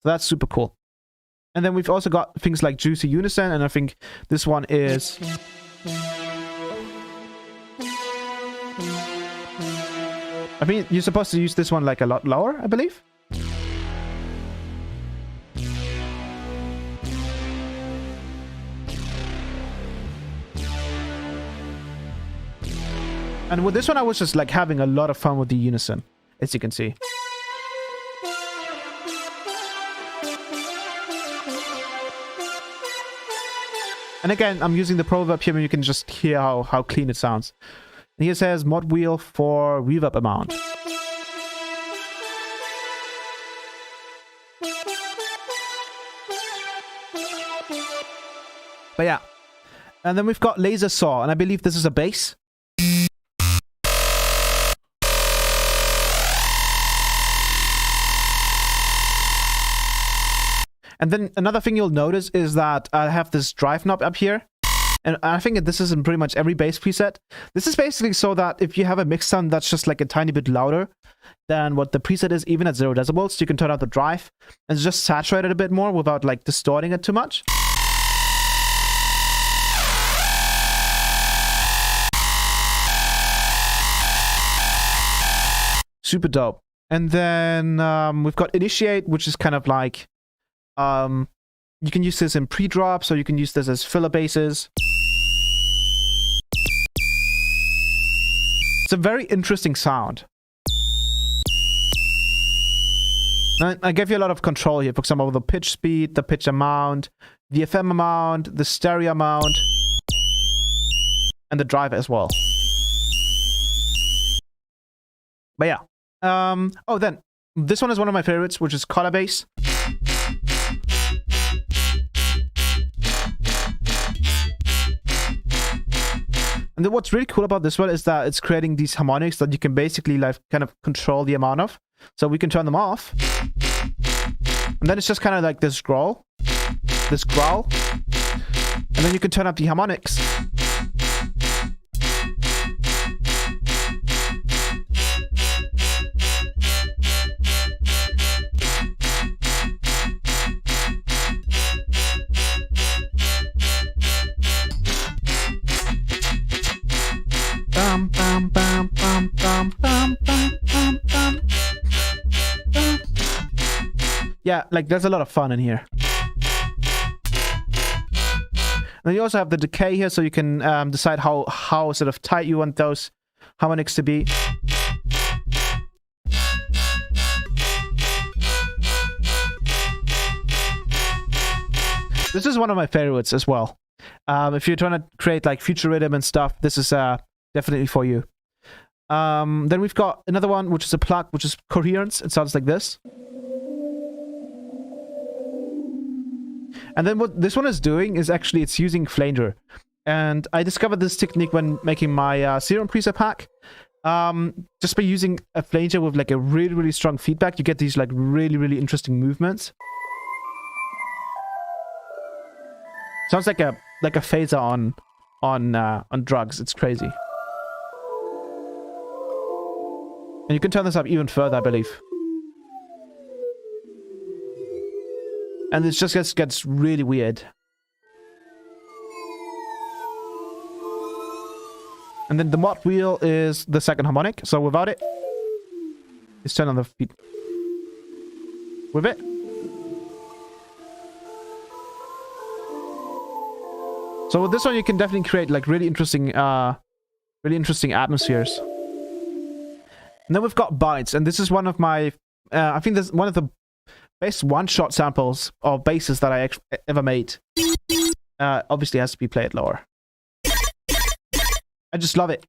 So that's super cool. And then we've also got things like Juicy Unison, and I think this one is... I mean, you're supposed to use this one like a lot lower, I believe. And with this one, I was just like having a lot of fun with the unison, as you can see. And again, I'm using the proverb here, and you can just hear how clean it sounds. And here it says mod wheel for reverb amount. But yeah. And then we've got laser saw, and I believe this is a bass. And then another thing you'll notice is that I have this drive knob up here. And I think this is in pretty much every bass preset. This is basically so that if you have a mix sound that's just like a tiny bit louder than what the preset is, even at 0 decibels, you can turn out the drive and just saturate it a bit more without like distorting it too much. Super dope. And then we've got initiate, which is kind of like... you can use this in pre-drops, or you can use this as filler basses. It's a very interesting sound. I gave you a lot of control here. For example, the pitch speed, the pitch amount, the FM amount, the stereo amount, and the drive as well. But yeah. Oh, then this one is one of my favorites, which is color bass. And then what's really cool about this one is that it's creating these harmonics that you can basically like kind of control the amount of. So we can turn them off. And then it's just kind of like this growl. This growl. And then you can turn up the harmonics. Yeah, like there's a lot of fun in here. And you also have the decay here, so you can decide how sort of tight you want those harmonics to be. This is one of my favorites as well. If you're trying to create like future rhythm and stuff, this is definitely for you. Then we've got another one, which is a plug, which is coherence. It sounds like this. And then what this one is doing is actually it's using flanger. And I discovered this technique when making my Serum preset pack. Just by using a flanger with like a really, really strong feedback, you get these like really, really interesting movements. Sounds like a phaser on drugs. It's crazy. And you can turn this up even further, I believe. And it just gets really weird. And then the mod wheel is the second harmonic. So without it, it's turned on the feet. With it. So with this one, you can definitely create like really interesting atmospheres. And then we've got bites, and this is one of my, I think this is one of the best one-shot samples or basses that I ever made. Obviously, it has to be played lower. I just love it.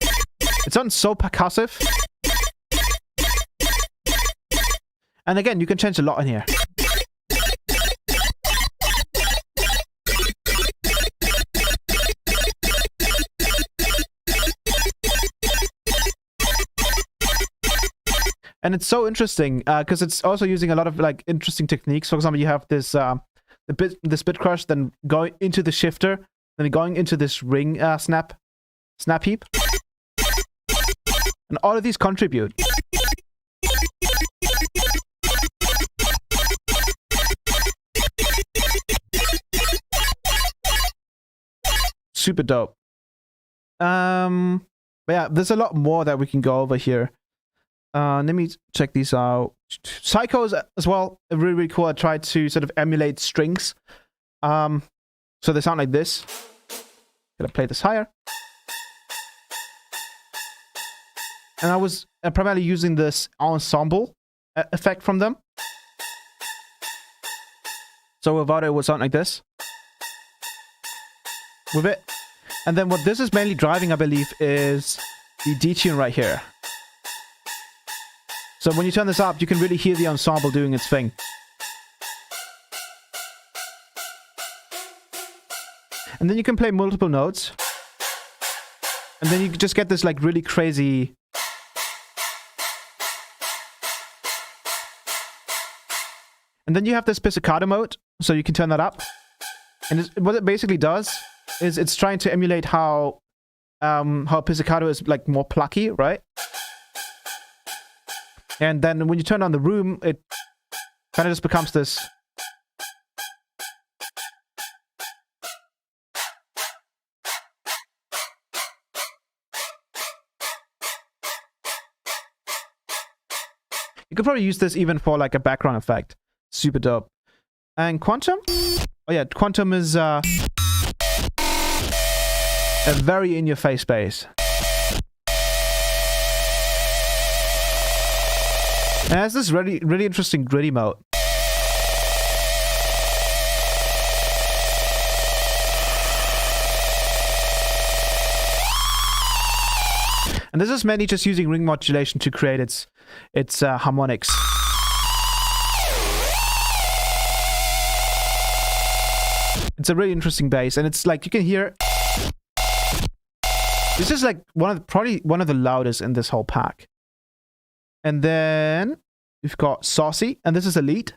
It sounds so percussive. And again, you can change a lot in here. And it's so interesting because it's also using a lot of like interesting techniques. For example, you have this this bit crush, then going into the shifter, then going into this ring snap heap, and all of these contribute. Super dope. But yeah, there's a lot more that we can go over here. Let me check these out. Psychos as well, really, really cool. I tried to sort of emulate strings. So they sound like this. Gonna play this higher. And I was primarily using this ensemble effect from them. So without it would sound like this. With it. And then what this is mainly driving, I believe, is the detune right here. So when you turn this up, you can really hear the ensemble doing its thing. And then you can play multiple notes. And then you just get this like really crazy... And then you have this pizzicato mode, so you can turn that up. And what it basically does is it's trying to emulate how pizzicato is like more plucky, right? And then when you turn on the room, it kind of just becomes this. You could probably use this even for like a background effect. Super dope. And Quantum? Oh yeah, Quantum is a very in-your-face bass. And it has this really, really interesting gritty mode. And this is mainly just using ring modulation to create its harmonics. It's a really interesting bass, and it's like you can hear. This is like probably one of the loudest in this whole pack. And then we've got Saucy, and this is a lead.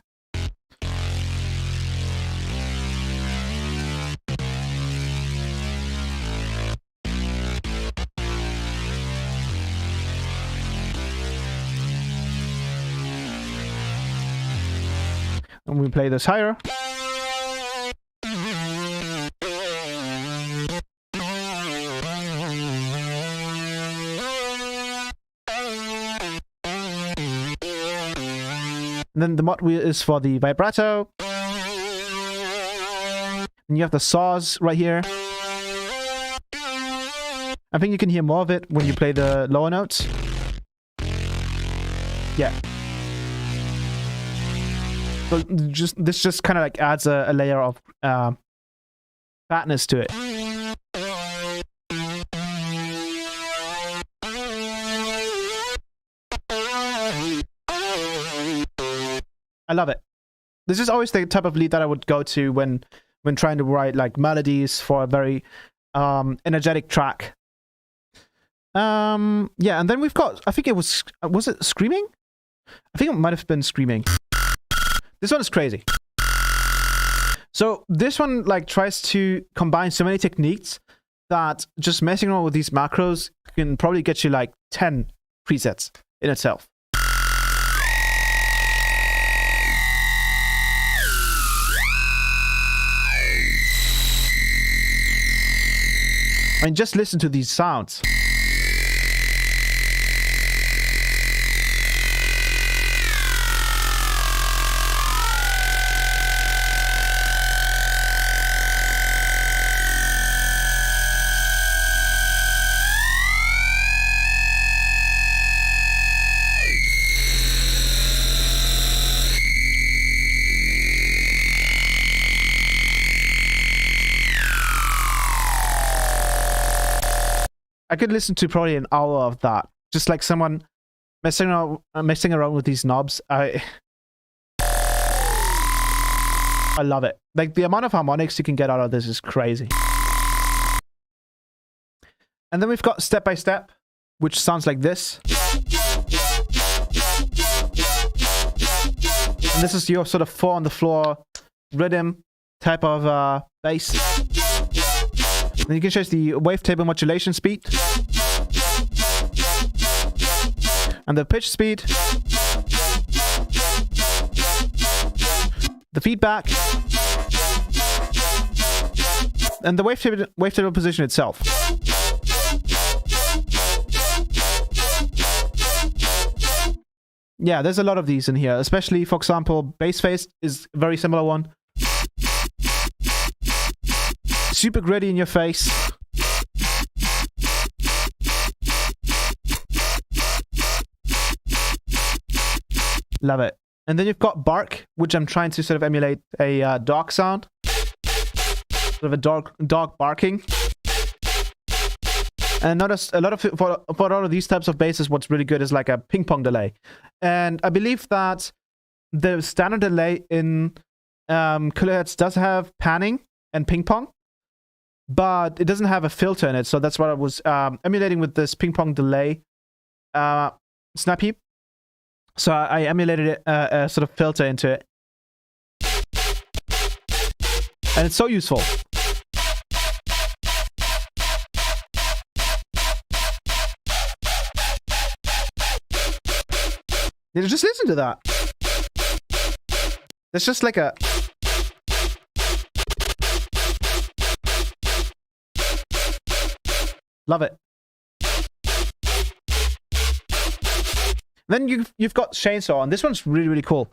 And we play this higher. And then the mod wheel is for the vibrato. And you have the saws right here. I think you can hear more of it when you play the lower notes. Yeah. So this just kind of like adds a layer of fatness to it. I love it. This is always the type of lead that I would go to when trying to write like melodies for a very energetic track. Yeah, and then we've got, I think it was it Screaming? I think it might have been Screaming. This one is crazy. So this one like tries to combine so many techniques that just messing around with these macros can probably get you like 10 presets in itself. I mean, just listen to these sounds. I could listen to probably an hour of that. Just like someone messing around with these knobs. I love it. Like, the amount of harmonics you can get out of this is crazy. And then we've got Step by Step, which sounds like this. And this is your sort of 4 on the floor rhythm type of bass. Then you can change the wavetable modulation speed. And the pitch speed. The feedback. And the wavetable position itself. Yeah, there's a lot of these in here, especially, for example, bass phase is a very similar one. Super gritty in your face. Love it. And then you've got Bark, which I'm trying to sort of emulate a dog sound. Sort of a dog barking. And notice a lot of for all of these types of basses, what's really good is like a ping pong delay. And I believe that the standard delay in kilohertz does have panning and ping pong, but it doesn't have a filter in it. So that's what I was emulating with this ping pong delay snap heap. So I emulated a sort of filter into it. And it's so useful. Did you just listen to that? It's just like a... Love it. Then you've got Chainsaw, and this one's really, really cool.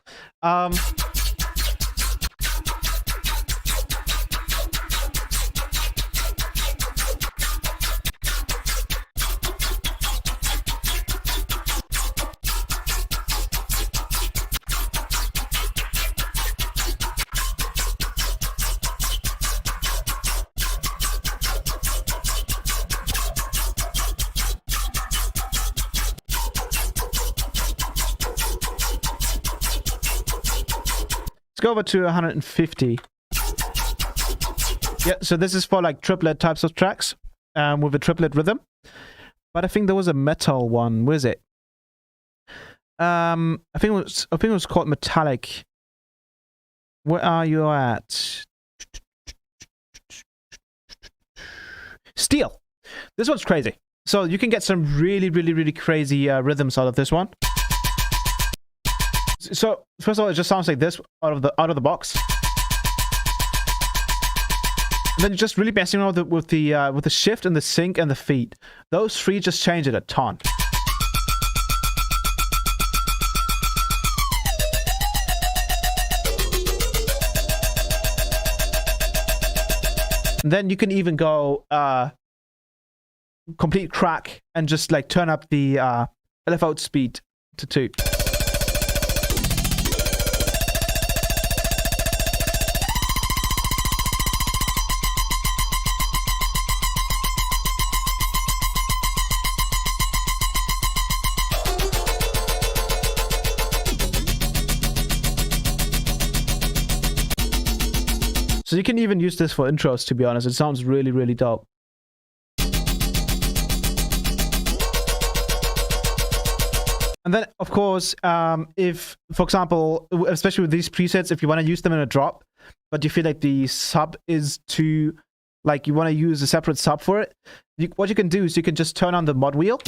Let's go over to 150. Yeah, so this is for like triplet types of tracks with a triplet rhythm. But I think there was a metal one. Where is it? I think it was called Metallic. Where are you at? Steel. This one's crazy. So you can get some really, really, really crazy rhythms out of this one. So first of all, it just sounds like this out of the box. And then you're just really messing around with the shift and the sync and the feed. Those three just change it a ton. And then you can even go complete crack and just like turn up the LF out speed to 2. So you can even use this for intros, to be honest. It sounds really, really dope. And then, of course, if, for example, especially with these presets, if you want to use them in a drop, but you feel like the sub is too, like you want to use a separate sub for it, what you can do is you can just turn on the mod wheel,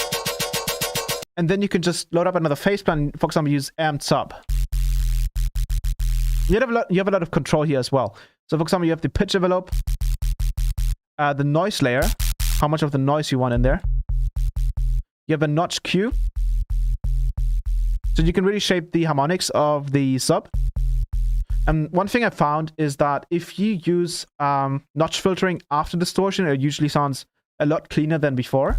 and then you can just load up another Phaseplant, for example, use amped sub. You have a lot of control here as well. So, for example, you have the pitch envelope, the noise layer, how much of the noise you want in there. You have a notch Q. So you can really shape the harmonics of the sub. And one thing I found is that if you use notch filtering after distortion, it usually sounds a lot cleaner than before.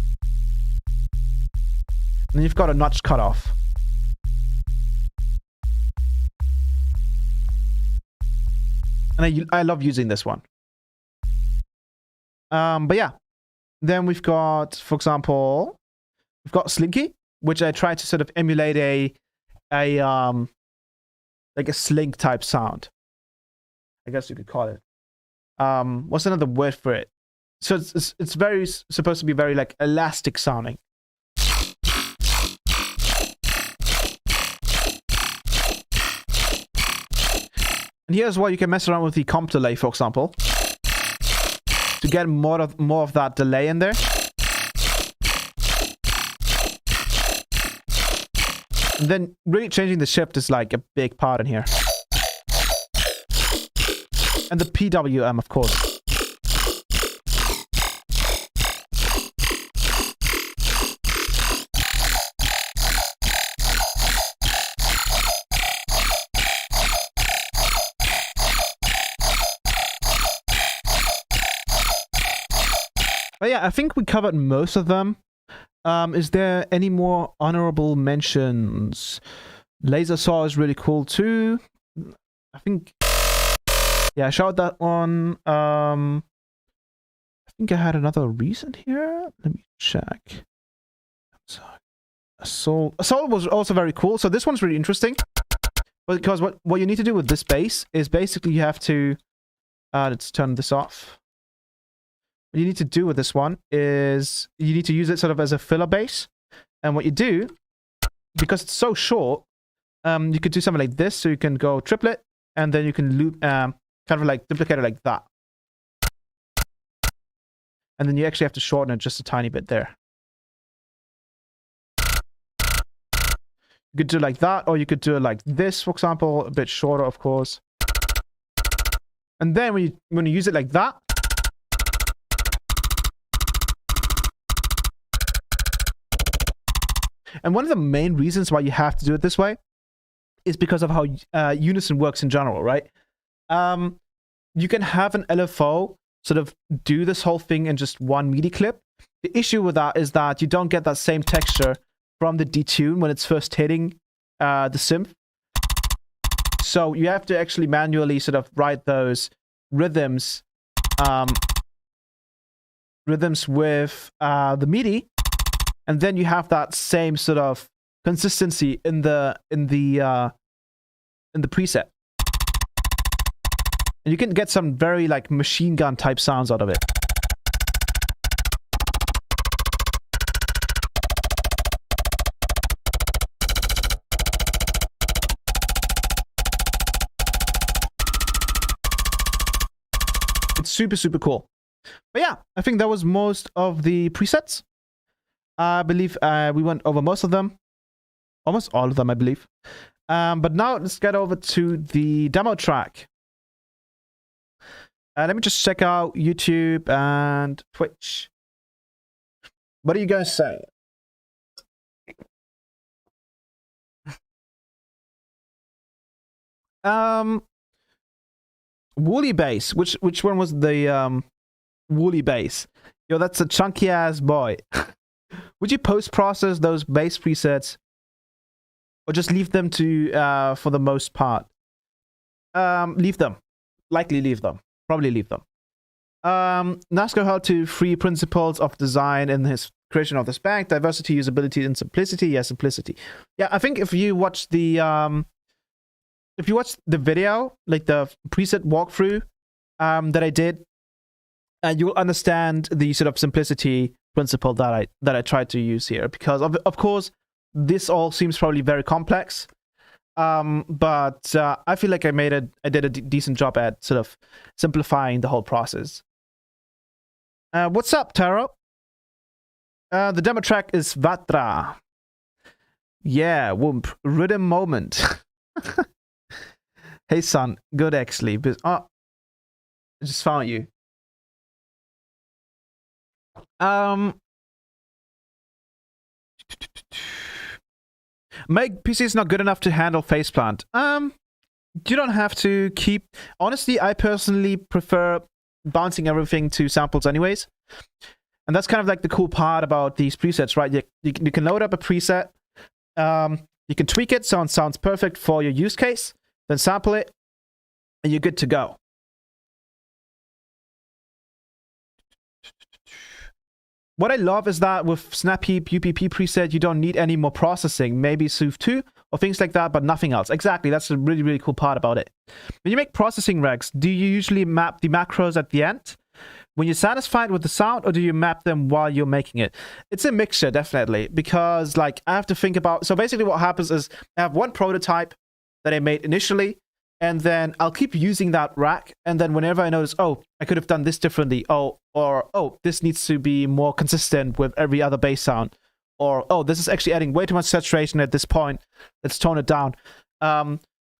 And then you've got a notch cutoff. And I love using this one. But yeah. Then we've got, for example, we've got Slinky, which I tried to sort of emulate like a slink type sound. I guess you could call it. What's another word for it? So it's very supposed to be very like elastic sounding. And here's why you can mess around with the comp delay, for example, to get more of that delay in there. And then really changing the shift is like a big part in here. And the PWM, of course. But yeah, I think we covered most of them. Is there any more honorable mentions? Laser Saw is really cool too. I think... Yeah, I showed that one. I think I had another reason here. Let me check. Assault was also very cool. So this one's really interesting. Because what you need to do with this bass is basically you have to... let's turn this off. What you need to do with this one is you need to use it sort of as a filler bass. And what you do, because it's so short, you could do something like this. So you can go triplet, and then you can loop, kind of like duplicate it like that. And then you actually have to shorten it just a tiny bit there. You could do it like that, or you could do it like this, for example, a bit shorter, of course. And then when you use it like that, and one of the main reasons why you have to do it this way is because of how unison works in general, right? You can have an LFO sort of do this whole thing in just one MIDI clip. The issue with that is that you don't get that same texture from the detune when it's first hitting the synth. So you have to actually manually sort of write those rhythms with the MIDI. And then you have that same sort of consistency in the preset, and you can get some very like machine gun type sounds out of it. It's super, super cool. But yeah, I think that was most of the presets. I believe we went over most of them. Almost all of them, I believe. But now let's get over to the demo track. Let me just check out YouTube and Twitch. What are you guys saying? Woolly bass. Which one was the woolly bass? Yo, that's a chunky ass boy. Would you post-process those bass presets, or just leave them to for the most part? Leave them. Likely leave them. Probably leave them. Nasco held to 3 principles of design in his creation of this bank: diversity, usability, and simplicity. Yeah, simplicity. Yeah, I think if you watch the video, like the preset walkthrough that I did, you'll understand the sort of simplicity principle that I tried to use here, because of course this all seems probably very complex, but I feel like I did a decent job at sort of simplifying the whole process. What's up, Taro? The demo track is Vatra. Yeah, whoomp. Rhythm moment. Hey son, good actually, but I just found you. My PC is not good enough to handle Phaseplant. You don't have to keep... Honestly, I personally prefer bouncing everything to samples anyways. And that's kind of like the cool part about these presets, right? You can load up a preset, you can tweak it so it sounds perfect for your use case, then sample it, and you're good to go. What I love is that with Snap Heap UPP preset, you don't need any more processing. Maybe Sooth 2 or things like that, but nothing else. Exactly, that's a really, really cool part about it. When you make processing regs, do you usually map the macros at the end when you're satisfied with the sound, or do you map them while you're making it? It's a mixture, definitely, because like I have to think about, so basically what happens is I have one prototype that I made initially, and then I'll keep using that rack, and then whenever I notice, oh, I could have done this differently, oh, this needs to be more consistent with every other bass sound, or oh, this is actually adding way too much saturation at this point, let's tone it down.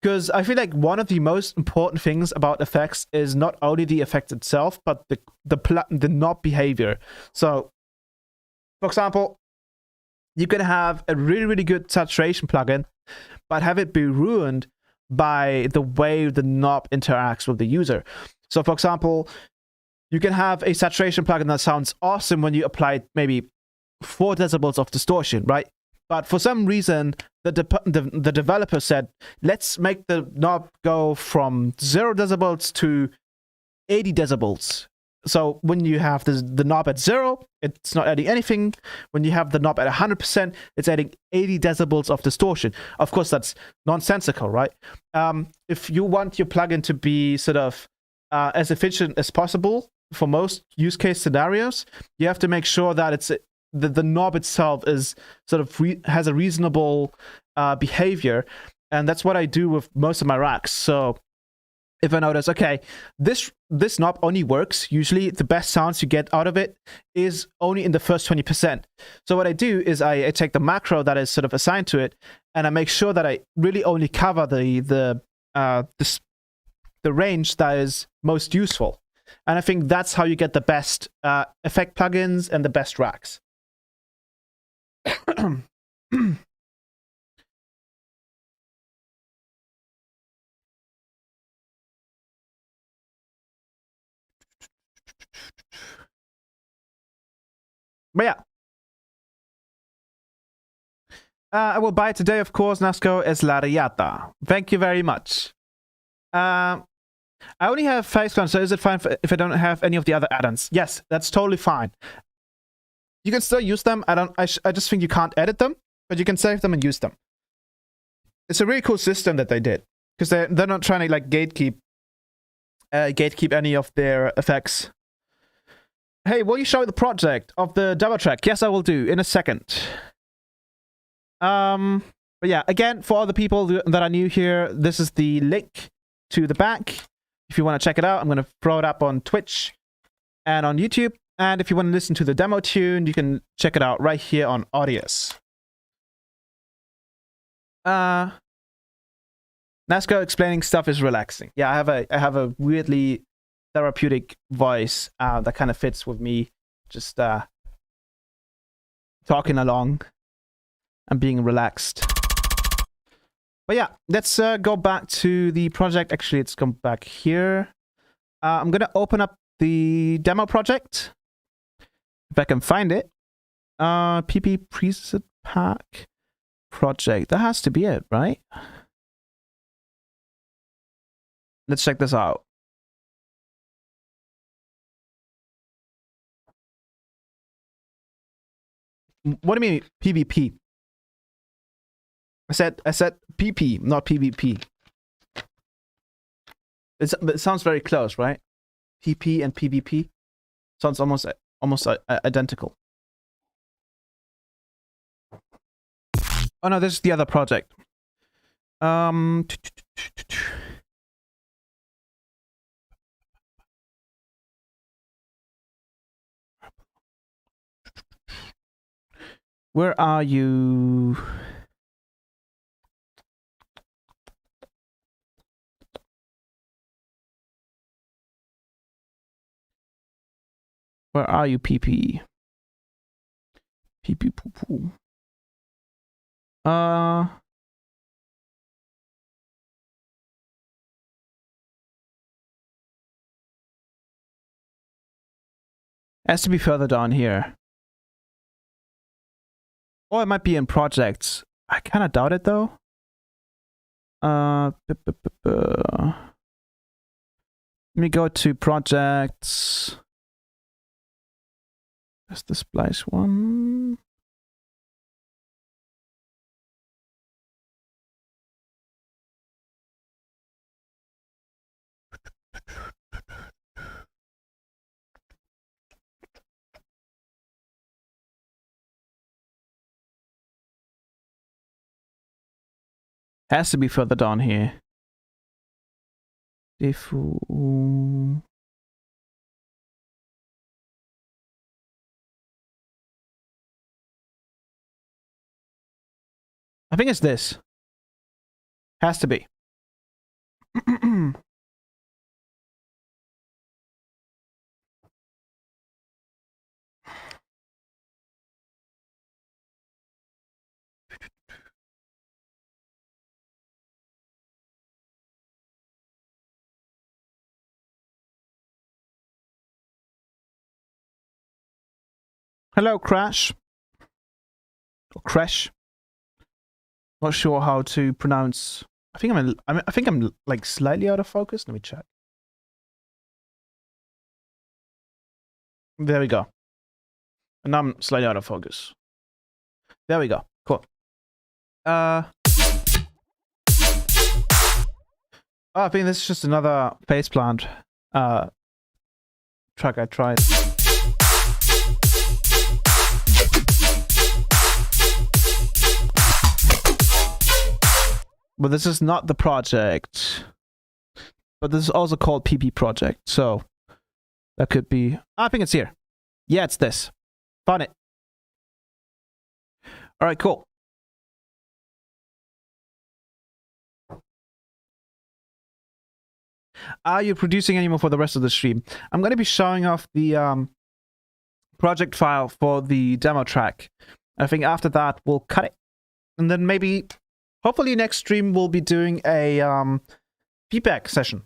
Because I feel like one of the most important things about effects is not only the effect itself, but the knob behavior. So, for example, you can have a really, really good saturation plugin, but have it be ruined by the way the knob interacts with the user. So, for example, you can have a saturation plugin that sounds awesome when you apply maybe 4 decibels of distortion, right? But for some reason, the developer said, let's make the knob go from 0 decibels to 80 decibels. So when you have the knob at 0, it's not adding anything. When you have the knob at 100%, it's adding 80 decibels of distortion. Of course, that's nonsensical, right? If you want your plugin to be sort of as efficient as possible for most use case scenarios, you have to make sure that it's the knob itself is sort of has a reasonable behavior, and that's what I do with most of my racks. So if I notice, okay, this knob only works, usually the best sounds you get out of it is only in the first 20%. So what I do is I take the macro that is sort of assigned to it, and I make sure that I really only cover the range that is most useful. And I think that's how you get the best effect plugins and the best racks. But yeah. I will buy it today, of course. Nasco es la riata. Thank you very much. I only have Phaseplant, so is it fine if I don't have any of the other add-ons? Yes, that's totally fine. You can still use them. I just think you can't edit them, but you can save them and use them. It's a really cool system that they did, because they're not trying to like gatekeep any of their effects. Hey, will you show the project of the demo track? Yes, I will do in a second. But yeah, again, for all the people that are new here, this is the link to the back. If you want to check it out, I'm going to throw it up on Twitch and on YouTube. And if you want to listen to the demo tune, you can check it out right here on Audius. Nasco explaining stuff is relaxing. Yeah, I have a weirdly therapeutic voice that kind of fits with me, just talking along and being relaxed. But yeah, let's go back to the project. Actually, it's come back here. I'm gonna open up the demo project if I can find it. PP preset pack project. That has to be it, right? Let's check this out. What do you mean PvP? I said PP, not PvP. It sounds very close, right? PP and PvP sounds almost identical. Oh no, this is the other project. Where are you? Where are you, PP? PP poo poo. Has to be further down here. Or it might be in projects. I kind of doubt it though. Let me go to projects. That's the splice one. Has to be further down here. Default. I think it's this. Has to be. Hello, Crash. Or Crash. Not sure how to pronounce. I think I'm like slightly out of focus. Let me check. There we go. And now I'm slightly out of focus. There we go. Cool. Oh, I think this is just another Phaseplant track I tried. But this is not the project. But this is also called PP project. So that could be. I think it's here. Yeah, it's this. Found it. All right, cool. Are you producing any more for the rest of the stream? I'm going to be showing off the project file for the demo track. I think after that, we'll cut it. And then maybe, hopefully next stream, we'll be doing a feedback session.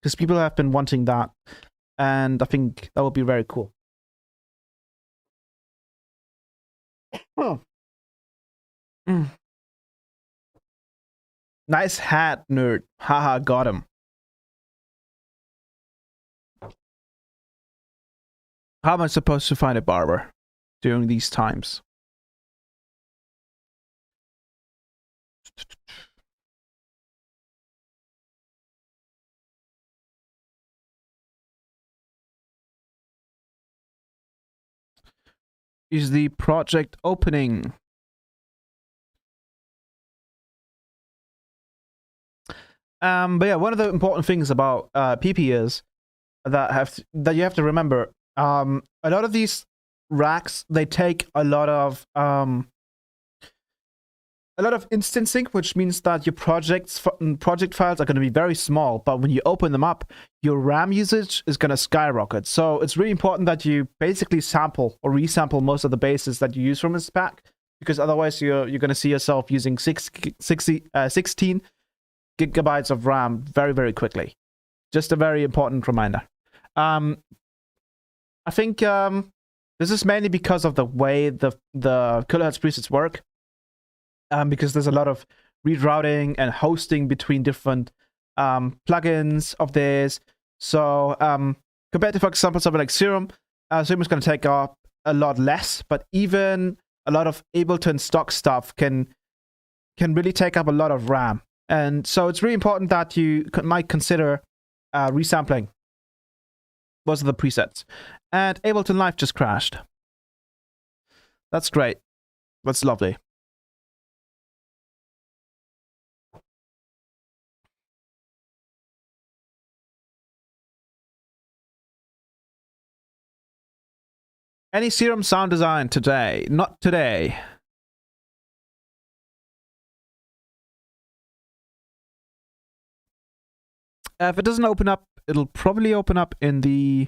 Because people have been wanting that. And I think that would be very cool. Oh. Nice hat, nerd. Haha, got him. How am I supposed to find a barber during these times? Is the project opening? But yeah, one of the important things about PP is that you have to remember. A lot of these racks, they take a lot of instancing, which means that your project files are going to be very small. But when you open them up, your RAM usage is going to skyrocket. So it's really important that you basically sample or resample most of the bases that you use from this pack, because otherwise you're going to see yourself using 16 gigabytes of RAM very, very quickly. Just a very important reminder. I think this is mainly because of the way the kilohertz presets work. Because there's a lot of rerouting and hosting between different plugins of this. So compared to, for example, something like Serum, Serum is going to take up a lot less, but even a lot of Ableton stock stuff can really take up a lot of RAM. And so it's really important that you might consider resampling most of the presets. And Ableton Live just crashed. That's great. That's lovely. Any Serum sound design today? Not today. If it doesn't open up, it'll probably open up in the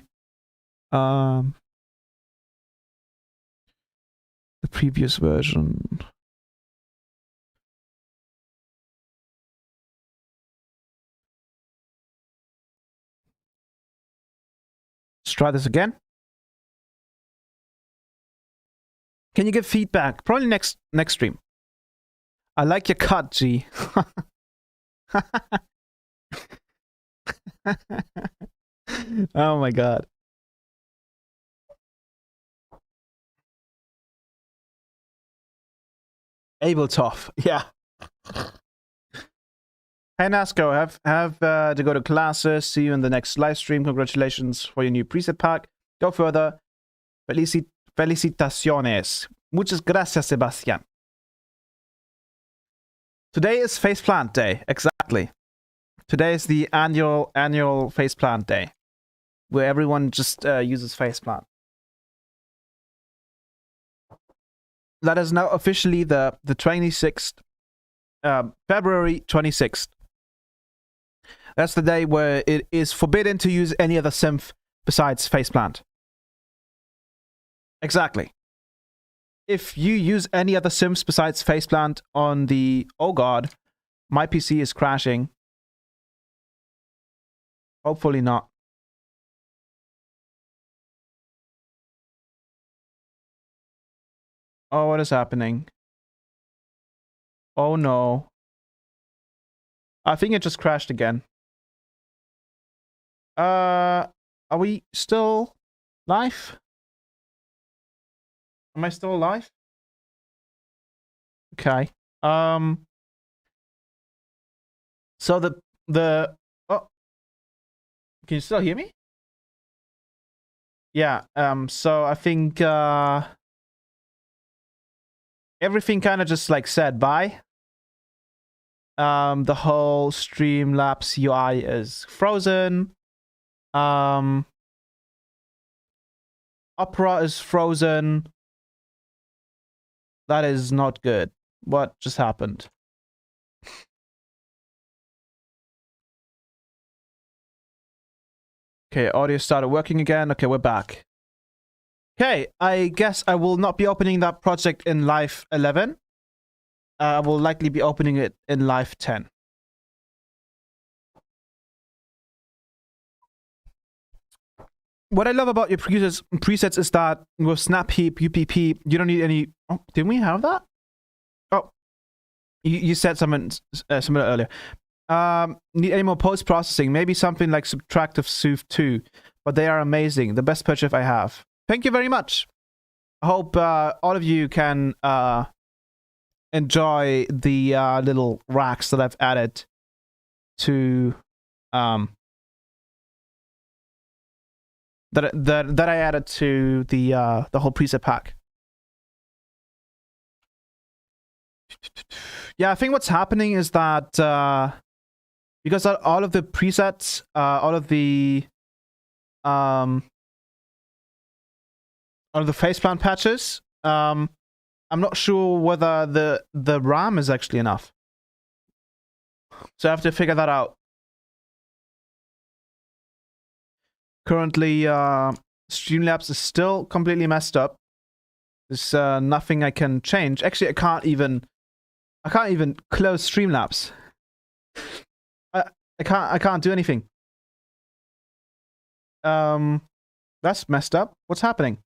previous version. Let's try this again. Can you give feedback? Probably next stream. I like your cut, G. Oh my god. Abletopf, yeah. Hey Nasco, have to go to classes. See you in the next live stream. Congratulations for your new preset pack. Go further. Felicitaciones. Muchas gracias, Sebastián. Today is Phaseplant Day. Exactly. Today is the annual Phaseplant Day, where everyone just uses Phaseplant. That is now officially the 26th, February 26th. That's the day where it is forbidden to use any other synth besides Phaseplant. Exactly. If you use any other synths besides Phaseplant on the... Oh god, my PC is crashing. Hopefully not. Oh, what is happening? Oh no. I think it just crashed again. Are we still live? Am I still alive? Okay. So oh, can you still hear me? Yeah. So I think everything kind of just like said bye. The whole Streamlabs UI is frozen. Opera is frozen. That is not good. What just happened? Okay, audio started working again. Okay, we're back. Okay, I guess I will not be opening that project in Live 11. I will likely be opening it in Live 10. What I love about your presets is that with Snap Heap, UPP, you don't need any... Oh, didn't we have that? Oh, you said something earlier. Need any more post-processing? Maybe something like Subtractive Soothe 2, but they are amazing. The best purchase I have. Thank you very much. I hope all of you can enjoy the little racks that I've added to that I added to the whole preset pack. Yeah, I think what's happening is that because all of the presets, all of the Phaseplant patches, I'm not sure whether the RAM is actually enough. So I have to figure that out. Currently, Streamlabs is still completely messed up. There's nothing I can change. Actually, I can't even close Streamlabs. I can't do anything. That's messed up. What's happening?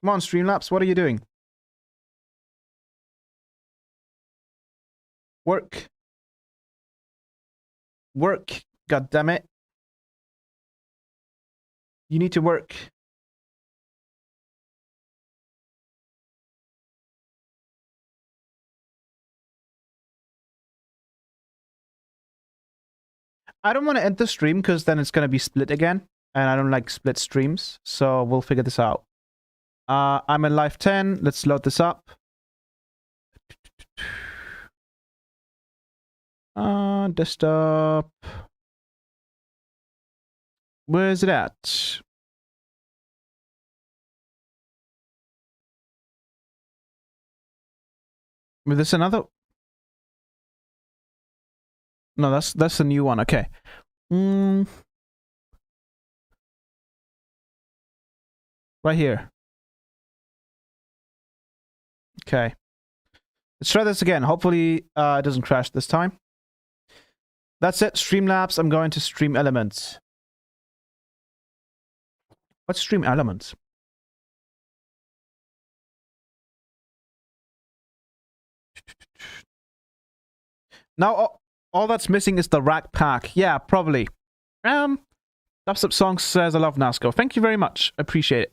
Come on, Streamlabs, what are you doing? Work. Work. God damn it. You need to work. I don't want to end the stream because then it's going to be split again. And I don't like split streams. So we'll figure this out. I'm in Live 10. Let's load this up. Desktop. Where is it at? Is this another? No, that's a new one. Okay. Right here. Okay. Let's try this again. Hopefully it doesn't crash this time. That's it. Streamlabs. I'm going to Stream Elements. What's Stream Elements? Now all that's missing is the rack pack. Yeah, probably. Dubstep Songs says I love NASCO. Thank you very much. Appreciate it.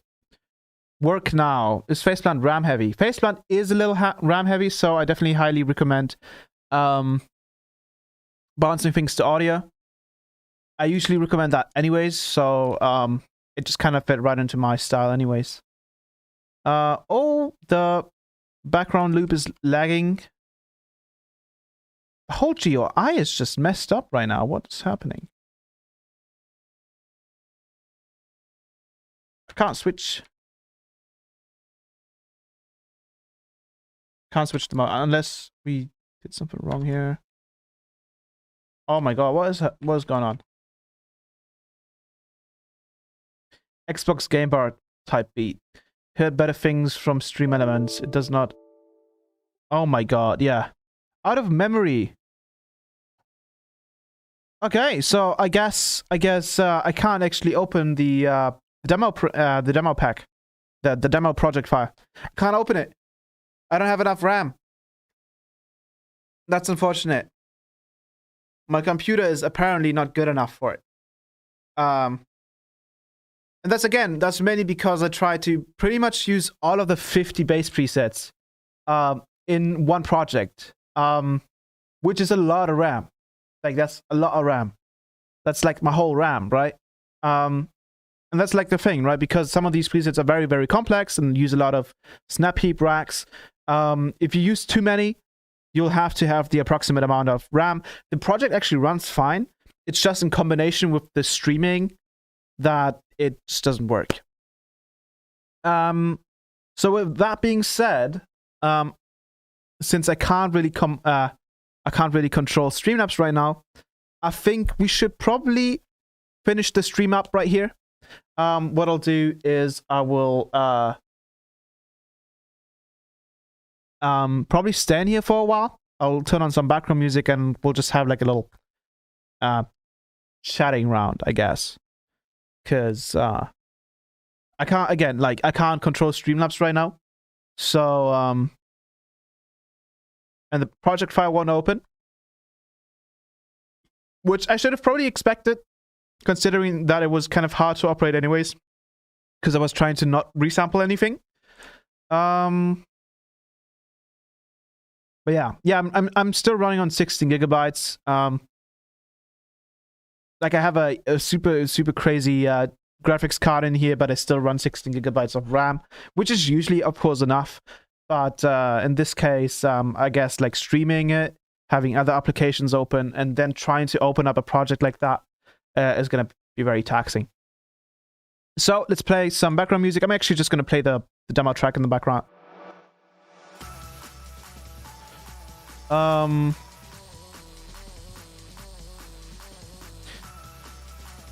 Work now. Is Phaseplant RAM heavy? Phaseplant is a little RAM heavy, so I definitely highly recommend bouncing things to audio. I usually recommend that anyways, so it just kind of fit right into my style anyways. Oh, the background loop is lagging. The whole GUI is just messed up right now. What's happening? I can't switch. Can't switch them out unless we did something wrong here. Oh my god, what is going on? Xbox Game Bar type beat. Heard better things from Stream Elements. It does not. Oh my god, yeah. Out of memory. Okay, so I guess I can't actually open the demo pack, the demo project file. I can't open it. I don't have enough RAM. That's unfortunate. My computer is apparently not good enough for it. And that's mainly because I try to pretty much use all of the 50 bass presets in one project, which is a lot of RAM. Like, that's a lot of RAM. That's like my whole RAM, right? And that's like the thing, right? Because some of these presets are very, very complex and use a lot of snap heap racks. If you use too many, you'll have to have the approximate amount of RAM. The project actually runs fine. It's just in combination with the streaming that it just doesn't work. So with that being said, since I can't really control Streamlabs right now, I think we should probably finish the stream up right here. What I'll do is I will probably stand here for a while. I'll turn on some background music and we'll just have like a little chatting round, I guess. Because I can't control Streamlabs right now. So and the project file won't open, which I should have probably expected, considering that it was kind of hard to operate anyways, because I was trying to not resample anything. But yeah, I'm still running on 16 gigabytes. Like, I have a super crazy graphics card in here, but I still run 16 gigabytes of RAM, which is usually, of course, enough. But in this case, I guess like streaming it, having other applications open, and then trying to open up a project like that is going to be very taxing. So let's play some background music. I'm actually just going to play the demo track in the background.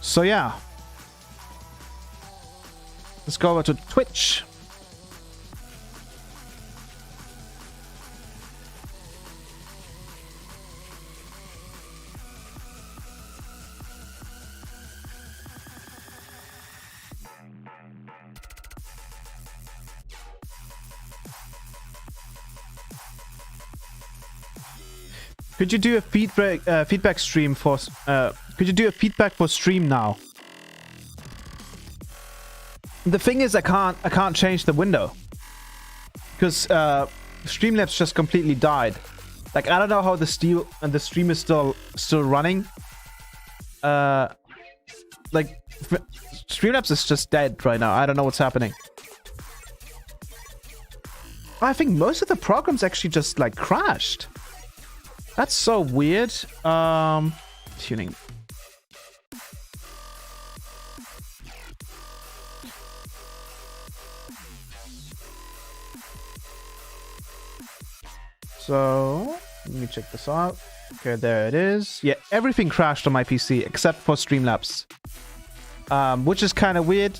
So yeah, let's go over to Twitch. Could you do a feedback stream for? Could you do a feedback for stream now? The thing is, I can't change the window because Streamlabs just completely died. Like, I don't know how the stream is still running. Like, Streamlabs is just dead right now. I don't know what's happening. I think most of the programs actually just like crashed. That's so weird. Tuning. So, let me check this out. Okay, there it is. Yeah, everything crashed on my PC except for Streamlabs. Which is kind of weird.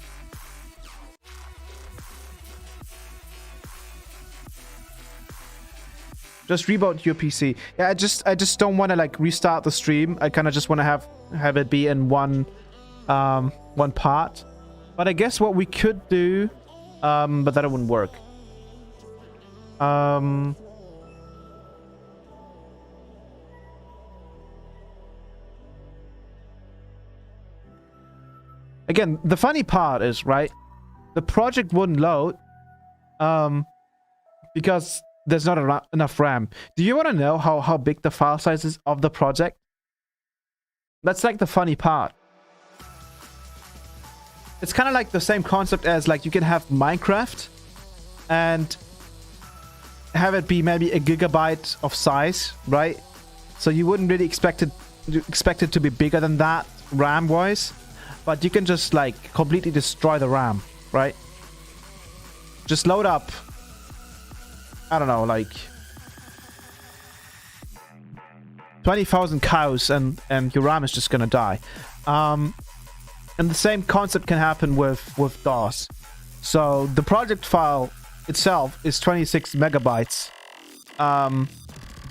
Just reboot your PC. Yeah, I just don't want to like restart the stream. I kind of just want to have it be in one part. But I guess what we could do, but that wouldn't work. Again, the funny part is, right, the project wouldn't load because there's not enough RAM. Do you want to know how big the file size is of the project? That's like the funny part. It's kind of like the same concept as like you can have Minecraft and have it be maybe a gigabyte of size, right? So you wouldn't really expect it to be bigger than that RAM-wise. But you can just, like, completely destroy the RAM, right? Just load up, I don't know, like 20,000 cows and your RAM is just gonna die. And the same concept can happen with DOS. So the project file itself is 26 megabytes.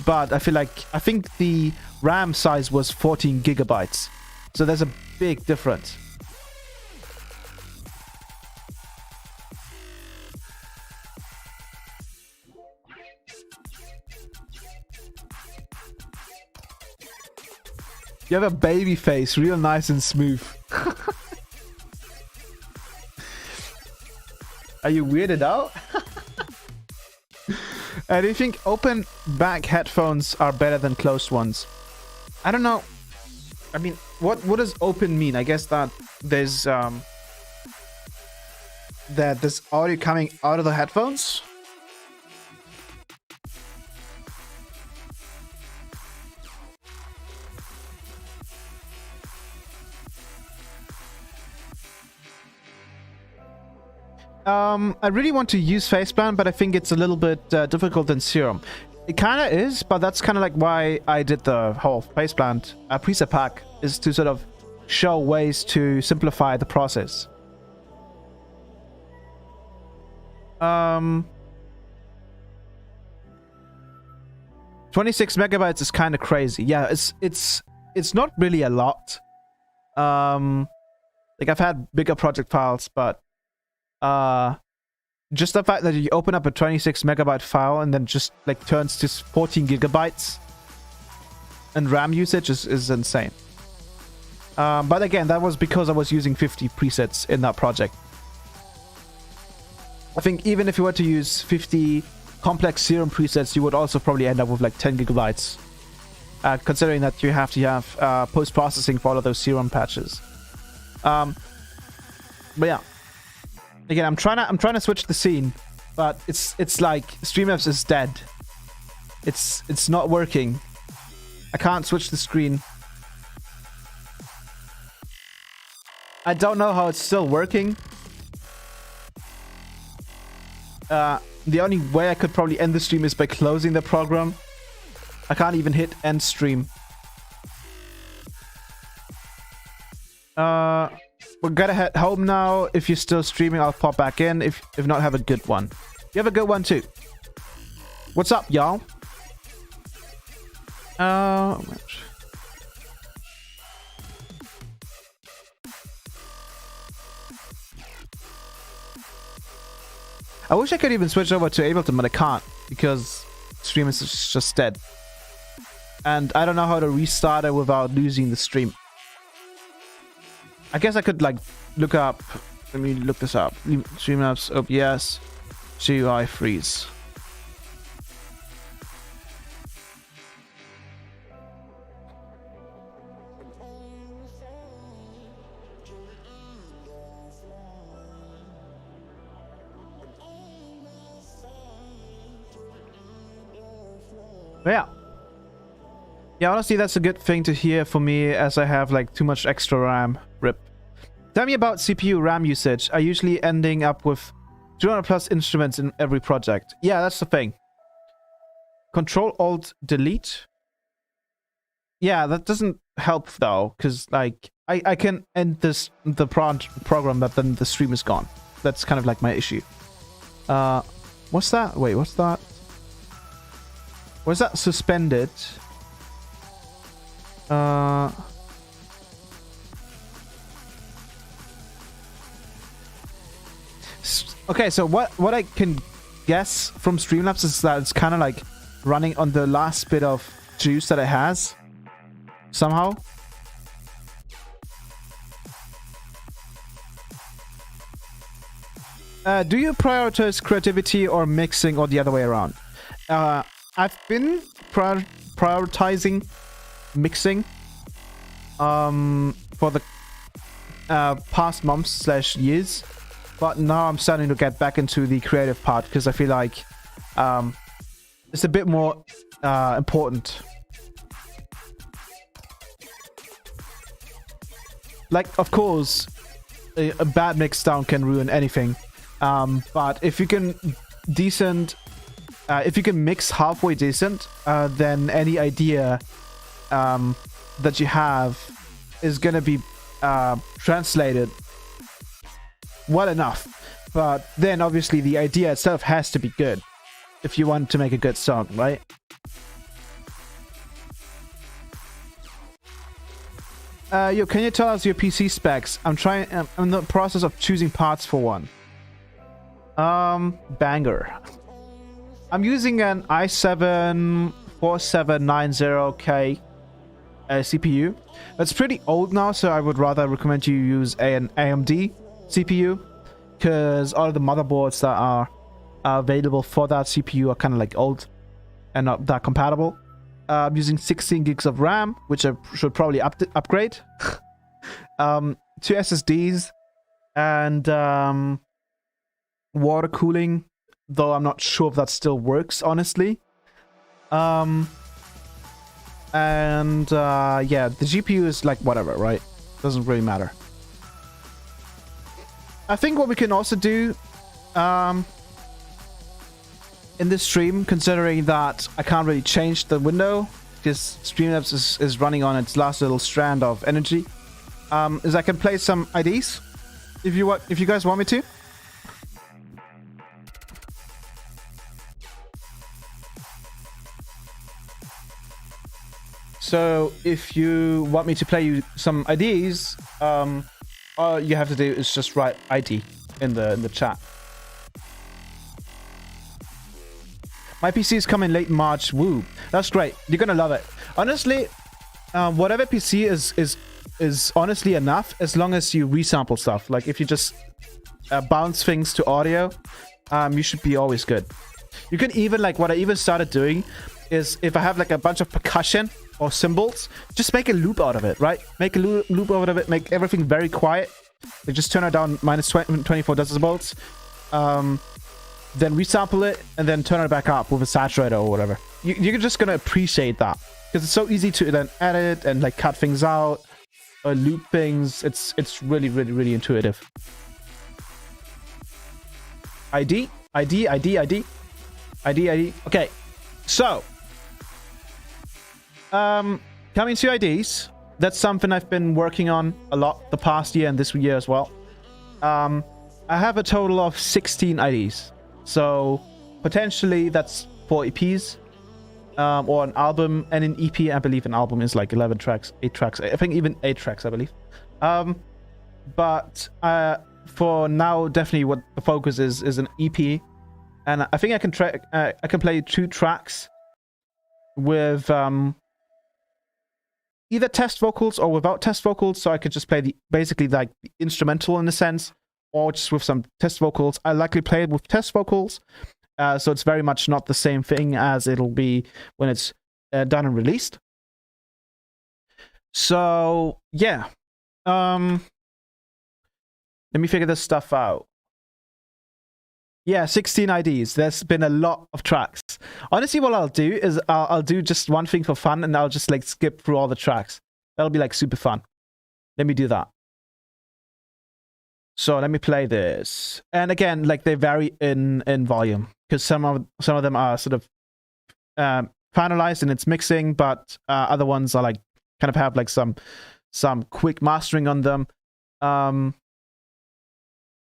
But I think the RAM size was 14 gigabytes. So there's a big difference. You have a baby face, real nice and smooth. Are you weirded out? Do you think open back headphones are better than closed ones? I don't know. I mean, what does open mean? I guess that there's audio coming out of the headphones. I really want to use Phaseplant, but I think it's a little bit difficult in Serum. It kind of is, but that's kind of like why I did the whole Phaseplant preset pack, is to sort of show ways to simplify the process. 26 megabytes is kind of crazy. Yeah, it's not really a lot. Like I've had bigger project files, but just the fact that you open up a 26 megabyte file and then just like turns to 14 gigabytes and RAM usage is insane. But again, that was because I was using 50 presets in that project. I think even if you were to use 50 complex Serum presets, you would also probably end up with like 10 gigabytes. Considering that you have to have post-processing for all of those Serum patches. But yeah. Again, I'm trying to switch the scene, but it's like Streamlabs is dead. It's not working. I can't switch the screen. I don't know how it's still working. The only way I could probably end the stream is by closing the program. I can't even hit end stream. We're gonna head home now. If you're still streaming, I'll pop back in. If not, have a good one. You have a good one too. What's up, y'all? I wish I could even switch over to Ableton, but I can't because stream is just dead. And I don't know how to restart it without losing the stream. I guess I could like look up. Let me look this up. Streamlabs OBS GUI freeze. But yeah, honestly, that's a good thing to hear for me, as I have like too much extra RAM. RIP. Tell me about CPU RAM usage. I usually ending up with 200 plus instruments in every project. Yeah, that's the thing. Control-Alt-Delete. Yeah, that doesn't help though, because like I can end the program, but then the stream is gone. That's kind of like my issue. What's that? Wait, what's that? Was that suspended? Okay, so what I can guess from Streamlabs is that it's kind of like running on the last bit of juice that it has somehow. Do you prioritize creativity or mixing, or the other way around? I've been prioritizing mixing for the past months / years, but now I'm starting to get back into the creative part because I feel like it's a bit more important. Like, of course, a bad mix down can ruin anything. But if you can if you can mix halfway decent, then any idea that you have is gonna be translated well enough. But then obviously the idea itself has to be good if you want to make a good song, right? Yo, can you tell us your PC specs? I'm in the process of choosing parts for one. Banger. I'm using an i7 4790K CPU. It's pretty old now, so I would rather recommend you use an AMD CPU, because all of the motherboards that are available for that CPU are kind of like old and not that compatible. I'm using 16 gigs of RAM, which I should probably upgrade. 2 SSDs and water cooling, though I'm not sure if that still works, honestly. Yeah, the GPU is like whatever, right? Doesn't really matter. I think what we can also do in this stream, considering that I can't really change the window because Streamlabs is running on its last little strand of energy, is I can play some IDs if you guys want me to. So if you want me to play you some IDs, all you have to do is just write ID in the chat. My PC is coming late March. Woo, that's great. You're gonna love it. Honestly, whatever PC is honestly enough as long as you resample stuff. Like if you just bounce things to audio, you should be always good. You can even, like, what I even started doing is if I have like a bunch of percussion or cymbals, just make a loop out of it, right? Make a loop out of it, make everything very quiet. Like just turn it down -24 decibels. Then resample it and then turn it back up with a saturator or whatever. You're just gonna appreciate that because it's so easy to then edit and like cut things out or loop things. It's really, really, really intuitive. ID. Okay, so coming to IDs, that's something I've been working on a lot the past year and this year as well. I have a total of 16 IDs. So potentially that's 4 EPs or an album, and an EP, I believe an album is like 11 tracks, 8 tracks. I think even 8 tracks, I believe. But for now, definitely what the focus is an EP, and I think I can play 2 tracks with either test vocals or without test vocals. So I could just play basically like the instrumental in a sense, or just with some test vocals. I likely play it with test vocals, so it's very much not the same thing as it'll be when it's done and released. So yeah, let me figure this stuff out. Yeah, 16 IDs. There's been a lot of tracks. Honestly, what I'll do is I'll do just one thing for fun, and I'll just like skip through all the tracks. That'll be like super fun. Let me do that. So let me play this, and again, like they vary in volume because some of them are sort of finalized in its mixing, but other ones are like kind of have like some quick mastering on them.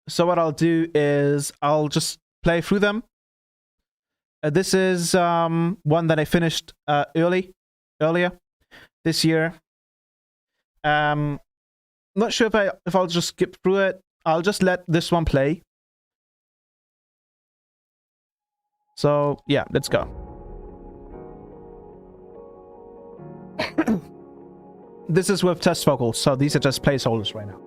So what I'll do is I'll just play through them. This is one that I finished earlier this year. Not sure if I'll just skip through it. I'll just let this one play. So yeah, let's go. This is with test vocals, so these are just placeholders right now.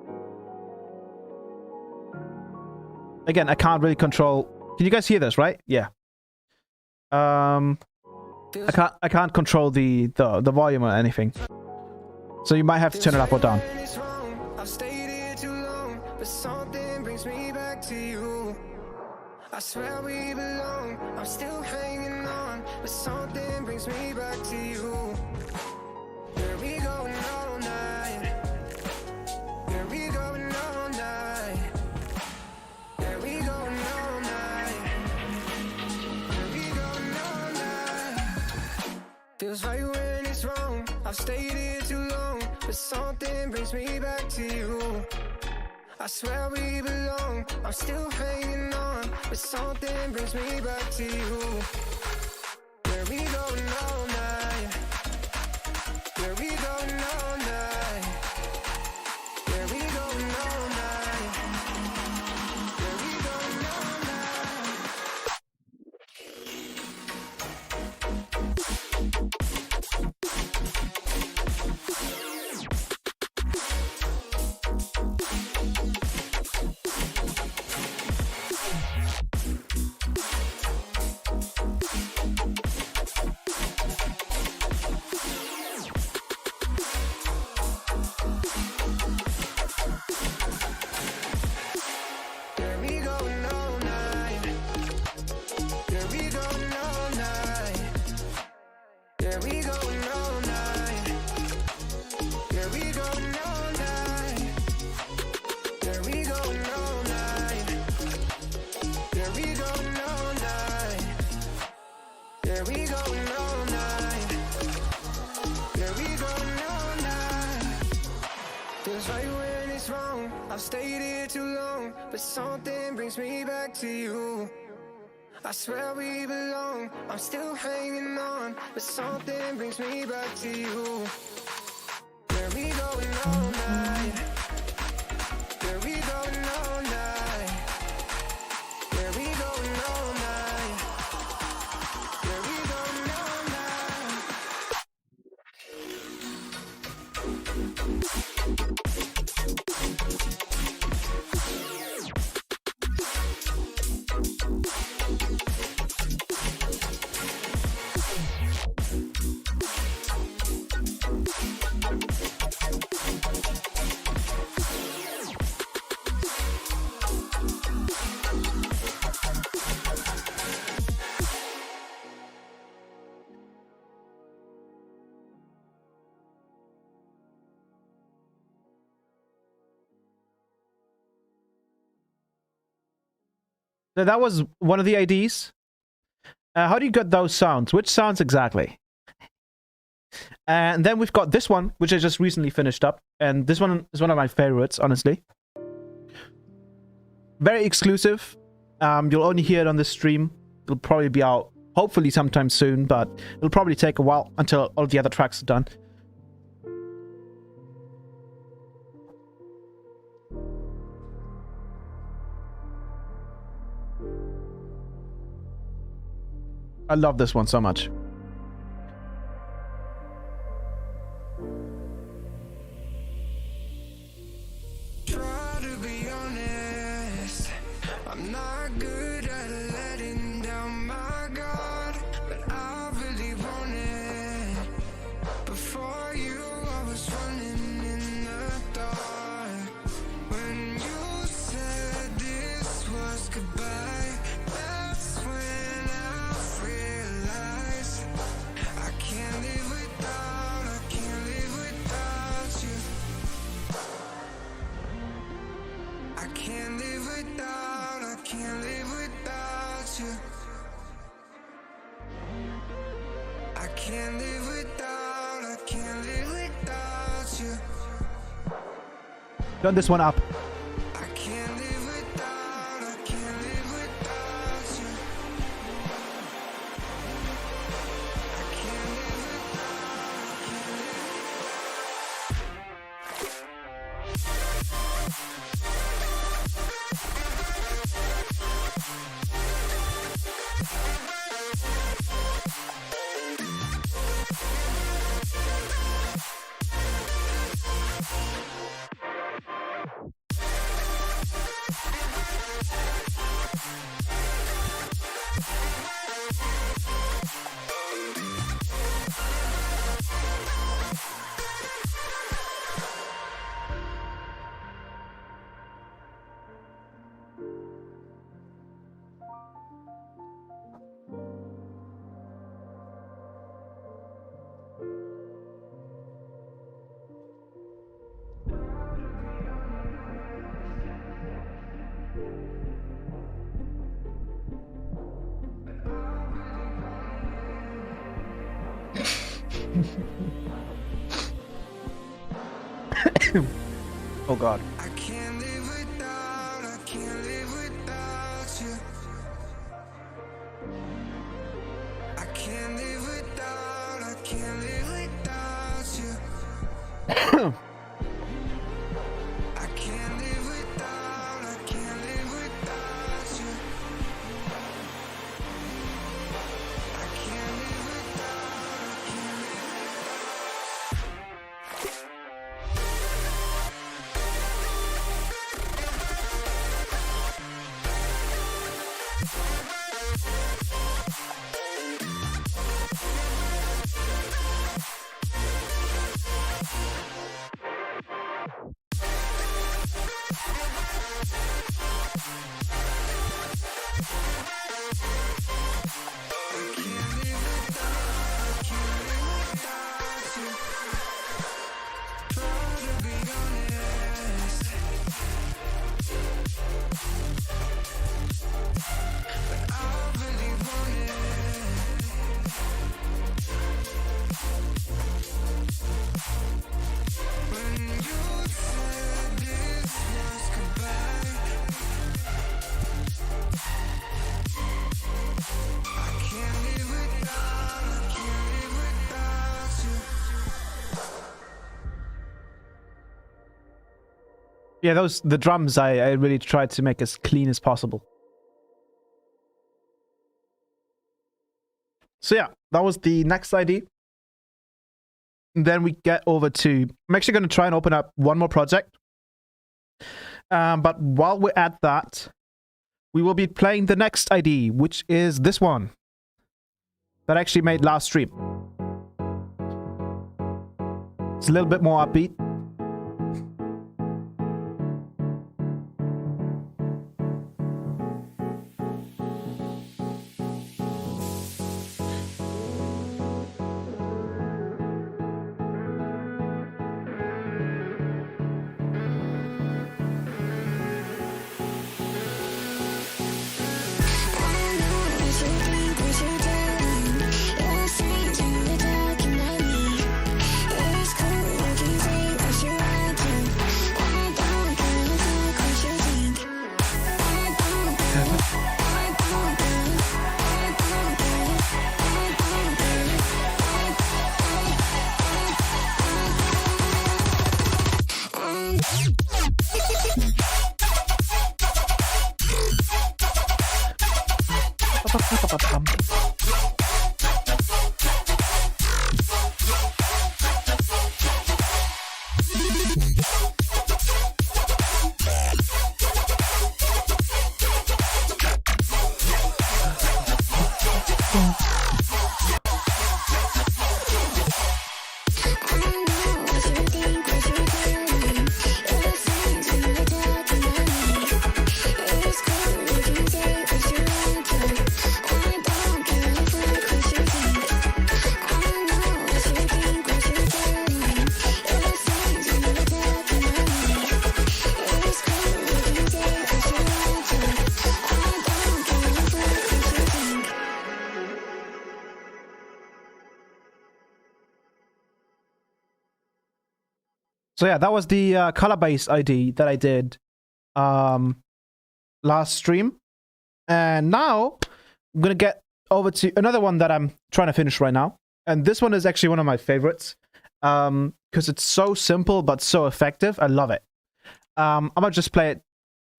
Again, I can't really control. Can you guys hear this, right? Yeah. I can't control the volume or anything. So you might have to turn it up or down. I swear we belong. I'm still hanging on, but something brings me back to you. Where we going all night? Feels right when it's wrong. I've stayed here too long, but something brings me back to you. I swear we belong. I'm still hanging on, but something brings me back to you. Where we going all night? Where we going all night? Where we going all night? Where we going all night? Where we going all night? Where we going all night? Where we going all night? Where we going all night? Where we going all night? Where we going all night? Where we going all night? Where we going all night? Feels right when it's wrong. I've stayed here too long, but something brings me back to you. I swear we belong. I'm still hanging on, but something brings me back to you. Where we going all night? Where we going all night? Where we going all night? Where we going all night? So that was one of the IDs. How do you get those sounds? Which sounds exactly? And then we've got this one, which I just recently finished up. And this one is one of my favorites, honestly. Very exclusive. You'll only hear it on this stream. It'll probably be out, hopefully sometime soon, but it'll probably take a while until all the other tracks are done. I love this one so much. Try to be honest. I'm not good at letting down my guard, but I really want it. Before you, I was running in the dark. When you said this was goodbye, that's when I realized I can't live without you. I can't live without you. I can't live without you. Turn this one up. I can't live without you. I can't live Oh God. I can't live without you. I can't live without you. I can't live without you. I can't live Yeah, the drums I really tried to make as clean as possible. So yeah, that was the next ID. And then we get over to... I'm actually going to try and open up one more project. But while we're at that, we will be playing the next ID, which is this one. That I actually made last stream. It's a little bit more upbeat. So yeah, that was the color-based ID that I did last stream. And now I'm going to get over to another one that I'm trying to finish right now. And this one is actually one of my favorites because it's so simple but so effective. I love it. I'm going to just play it.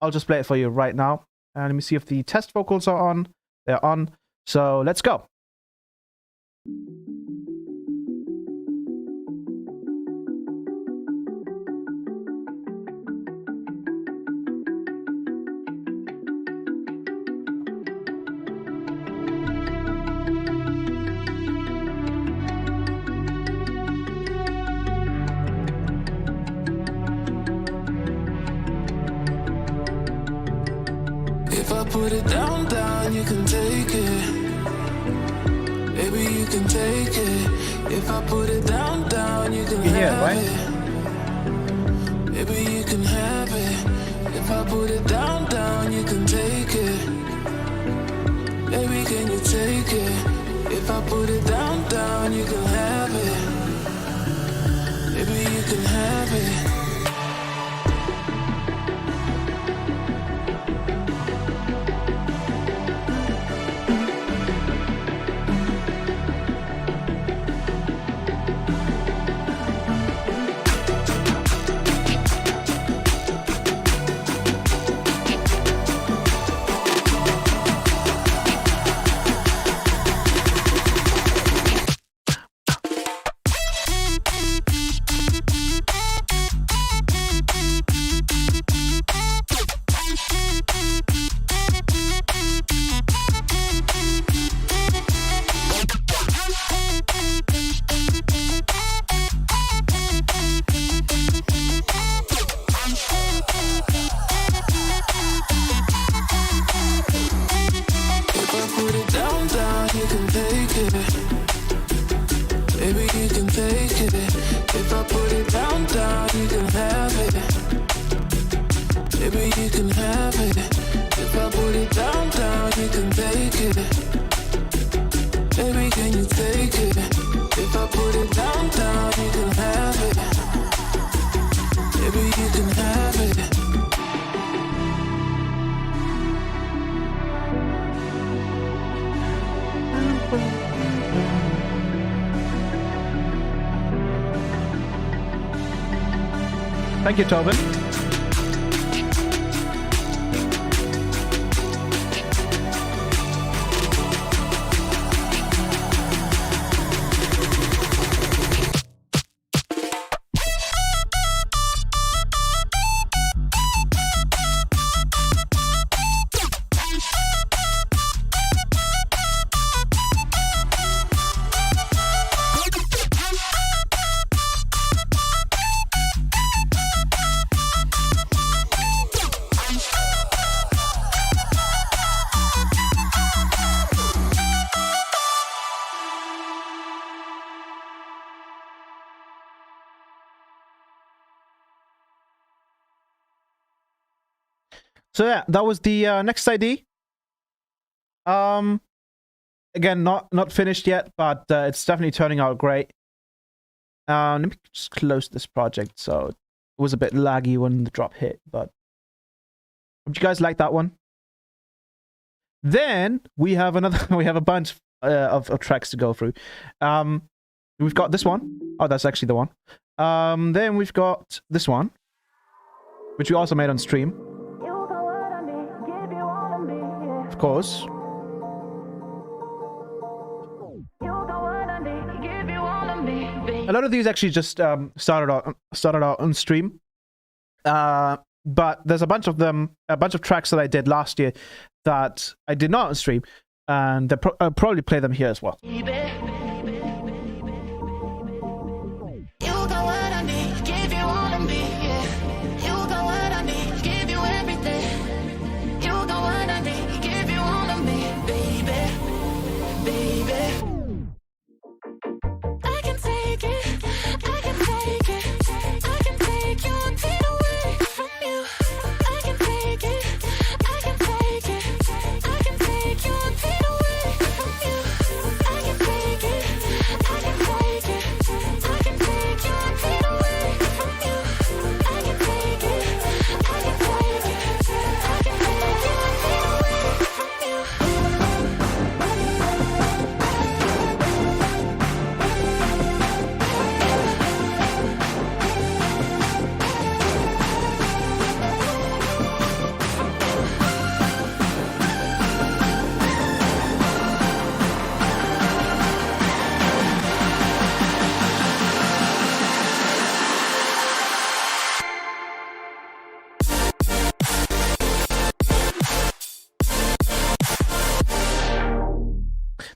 I'll just play it for you right now. And let me see if the test vocals are on. They're on. So let's go. If I put it down, down, you can take it. Baby, you can take it. If I put it down, down, you can have it. Baby, you can have it. If I put it down, down, you can take it. Baby, can you take it? If I put it down, down, you can have it. can have it. Thank you, Tobin. So yeah, that was the next ID. Again, not finished yet, but it's definitely turning out great. Let me just close this project. So it was a bit laggy when the drop hit, but hope you guys like that one. Then we have another. We have a bunch of tracks to go through. We've got this one. Oh, that's actually the one. Then we've got this one, which we also made on stream. Of course. A lot of these actually just started out on stream, but there's a bunch of tracks that I did last year that I did not on stream, and I'll probably play them here as well.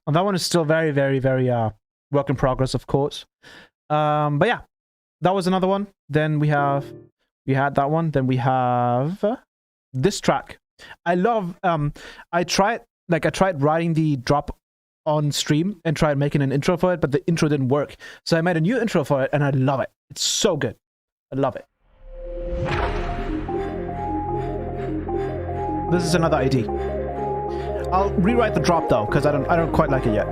And that one is still very, very, very work in progress, of course. But yeah, that was another one. Then we had that one. Then we have this track. I love. I tried writing the drop on stream and tried making an intro for it, but the intro didn't work. So I made a new intro for it, and I love it. It's so good. I love it. This is another ID. I'll rewrite the drop though, because I don't quite like it yet.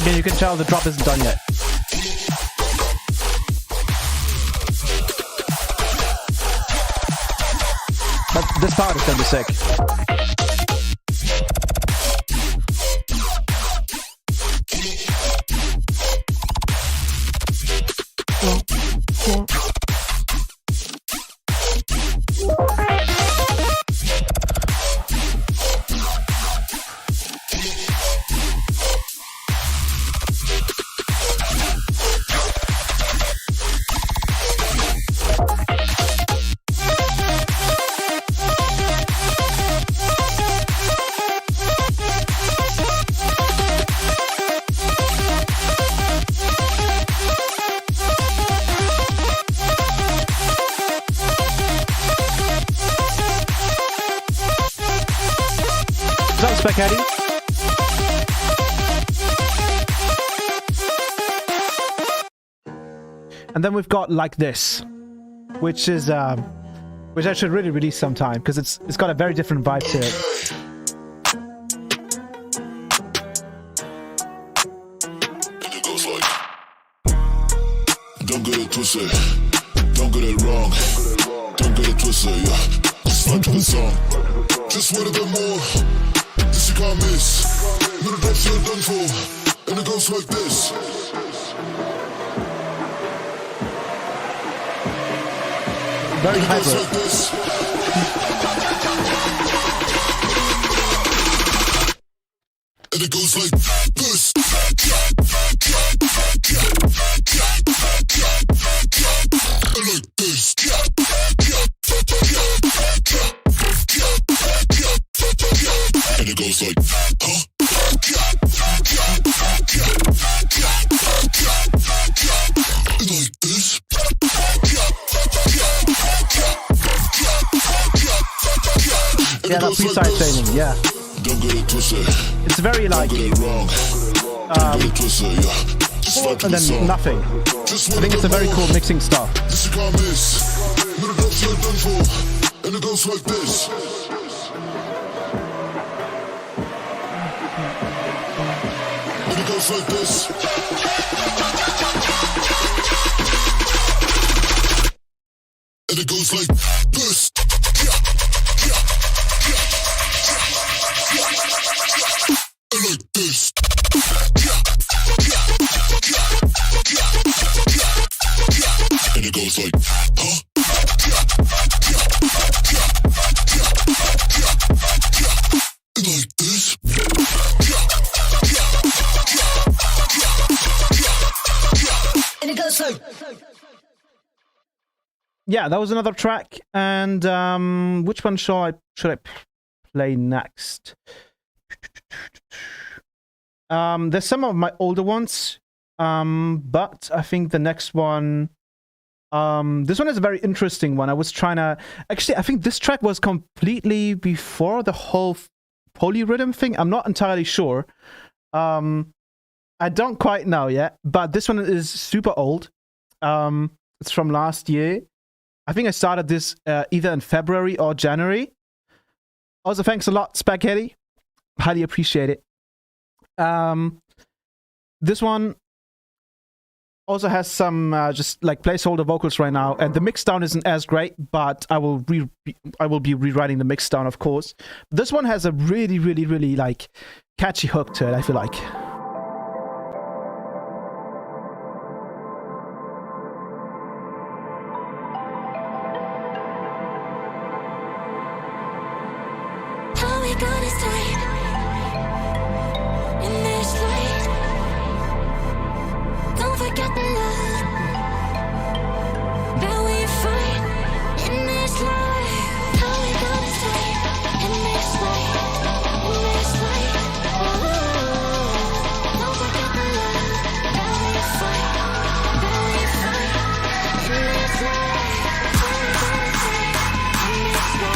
Yeah, you can tell the drop isn't done yet. But this part is gonna be sick. Spaghetti. And then we've got like this, which is which I should really release sometime because it's got a very different vibe to it. Don't get it twisted, don't get it wrong, don't get it twisted, yeah. Just fuck the song, just wait a bit more. This you can't miss. Little drops you're done for, and it goes like this. Very and it goes hybrid. like this. And it goes like this. And like this. And it goes like, huh? And like this. Yeah, that freestyle training, yeah. Don't get it twisted. It's very like, Don't get it wrong. Don't get it twisted, yeah. Just like and the then song. nothing. I think it's a very cool mixing style. This you can't miss. Little drops you're done for, and it goes like this. And it goes like this. And it goes like this. And like this. And it goes like, huh? And like this. And it goes like. Yeah, that was another track. And which one should I play next? There's some of my older ones, but I think the next one, this one is a very interesting one. I was trying to actually, I think this track was completely before the whole polyrhythm thing. I'm not entirely sure. I don't quite know yet, but this one is super old. It's from last year. I think I started this either in February or January. Also, thanks a lot, Spaghetti. Highly appreciate it. This one also has some just like placeholder vocals right now, and the mix down isn't as great, but I will be rewriting the mix down, of course. This one has a really, really, really like catchy hook to it, I feel like. How we gonna stay in this light? Don't forget the love that we find in this life. How we gonna stay in this light? In this light. Oh.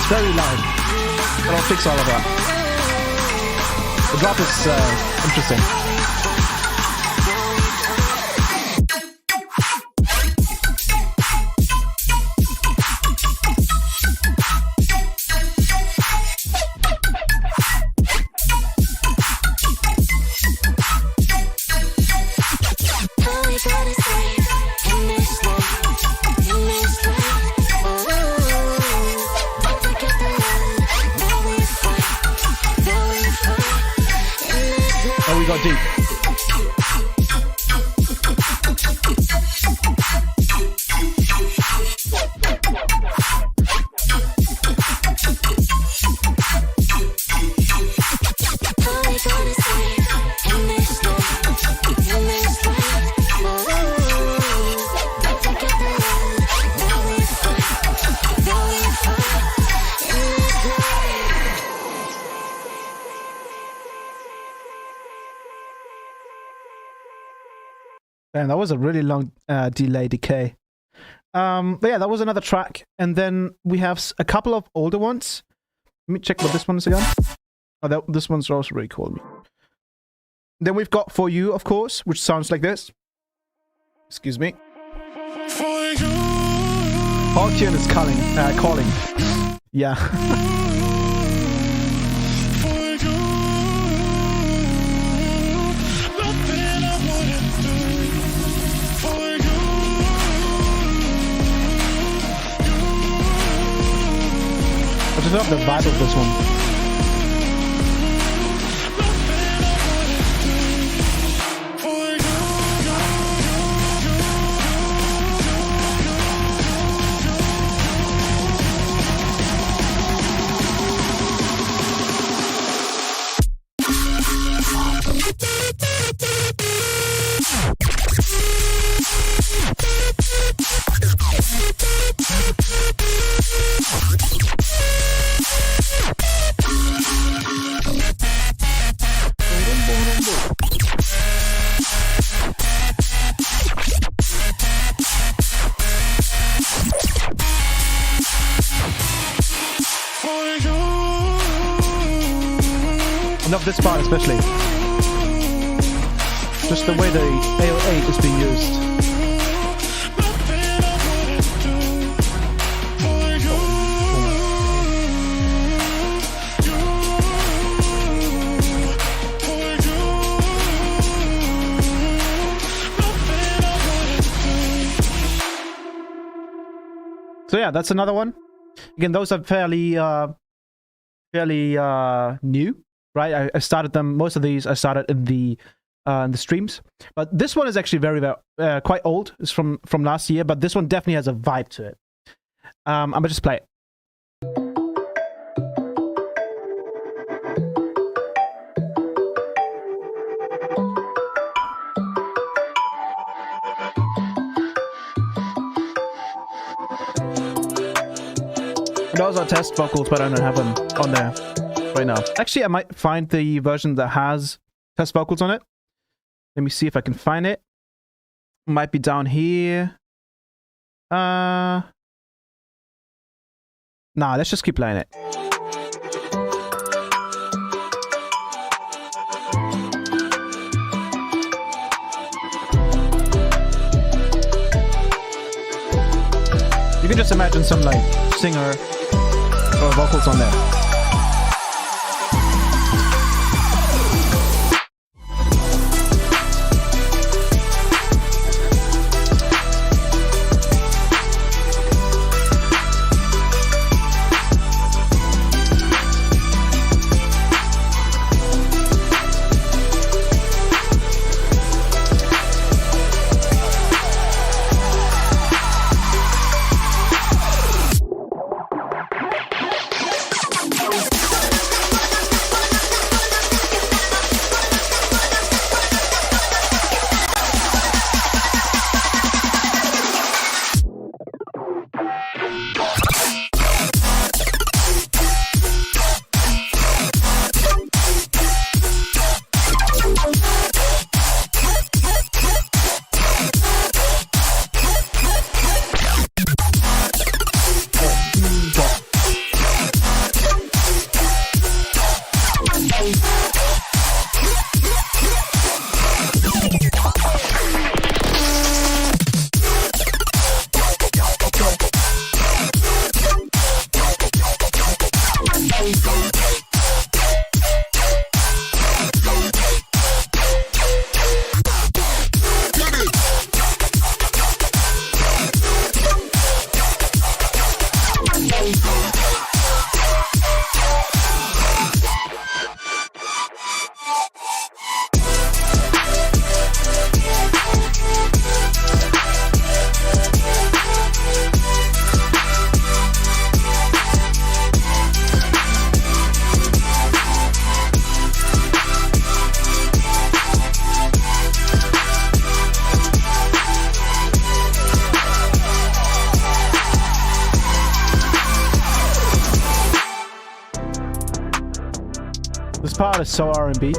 very loud. But I'll fix all of that. The drop is interesting. Oh, we got deep. Man, that was a really long delay decay. But yeah, that was another track. And then we have a couple of older ones. Let me check what this one is again. Oh, this one's also really cool. Then we've got For You, of course, which sounds like this. Excuse me. Hawkian is calling. Yeah. I just love the vibe of this one. I love this part especially. Just the way the AO8 is being used. So yeah, that's another one. Again, those are fairly new. Right, I started them. Most of these I started in the streams, but this one is actually very quite old. It's from last year, but this one definitely has a vibe to it. I'm gonna just play it. Those are test vocals, but I don't have them on there right now. Actually, I might find the version that has test vocals on it. Let me see if I can find it. Might be down here. Nah, let's just keep playing it. You can just imagine some like singer or vocals on there. part is so R&B.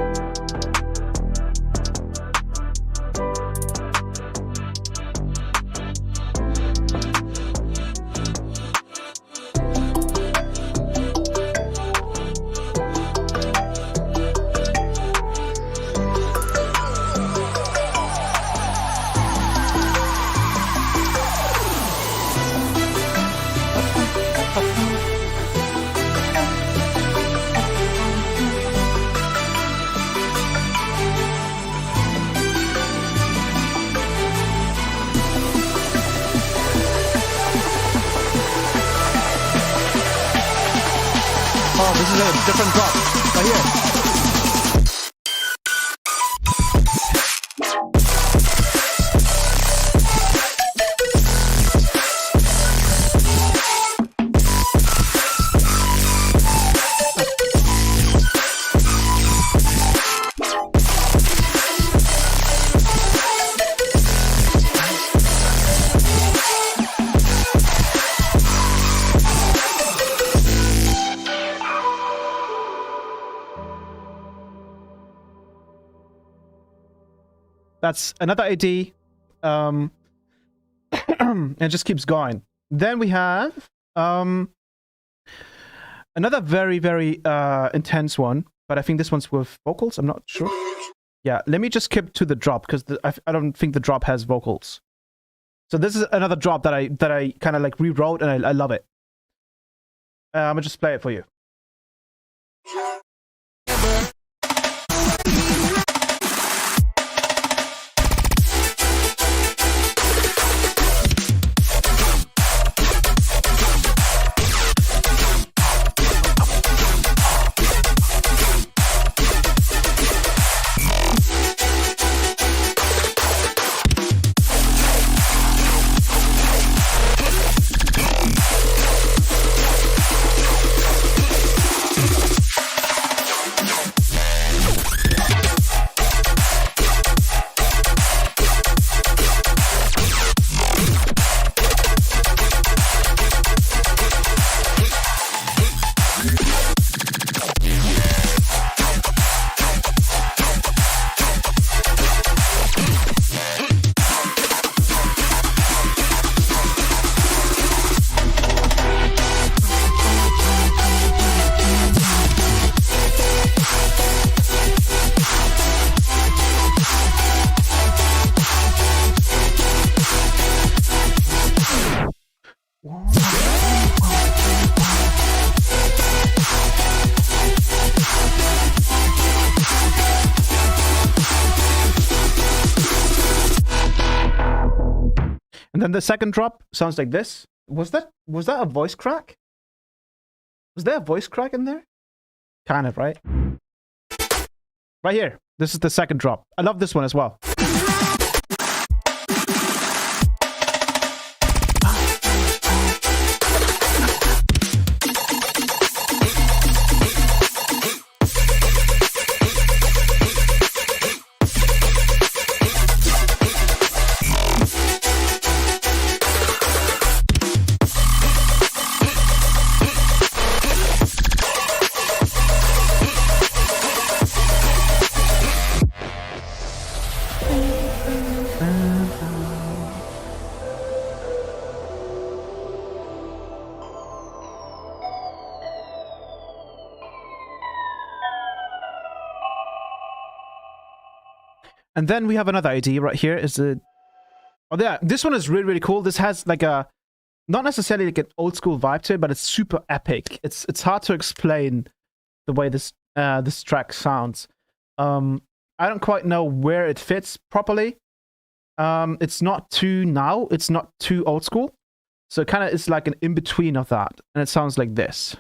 Oh, this is a different drop right here. That's another AD. It just keeps going. Then we have another very, very intense one, but I think this one's with vocals. I'm not sure. Yeah, let me just skip to the drop because I don't think the drop has vocals. So this is another drop that I kind of like rewrote, and I love it. I'm gonna just play it for you. And then the second drop sounds like this. Was that a voice crack? Was there a voice crack in there? Kind of, right? Right here. This is the second drop. I love this one as well. And then we have another idea right here. Is the yeah, this one is really, really cool. This has like a not necessarily like an old school vibe to it, but it's super epic. It's hard to explain the way this this track sounds. I don't quite know where it fits properly. It's not too now. It's not too old school. So it kind of is like an in between of that, and it sounds like this.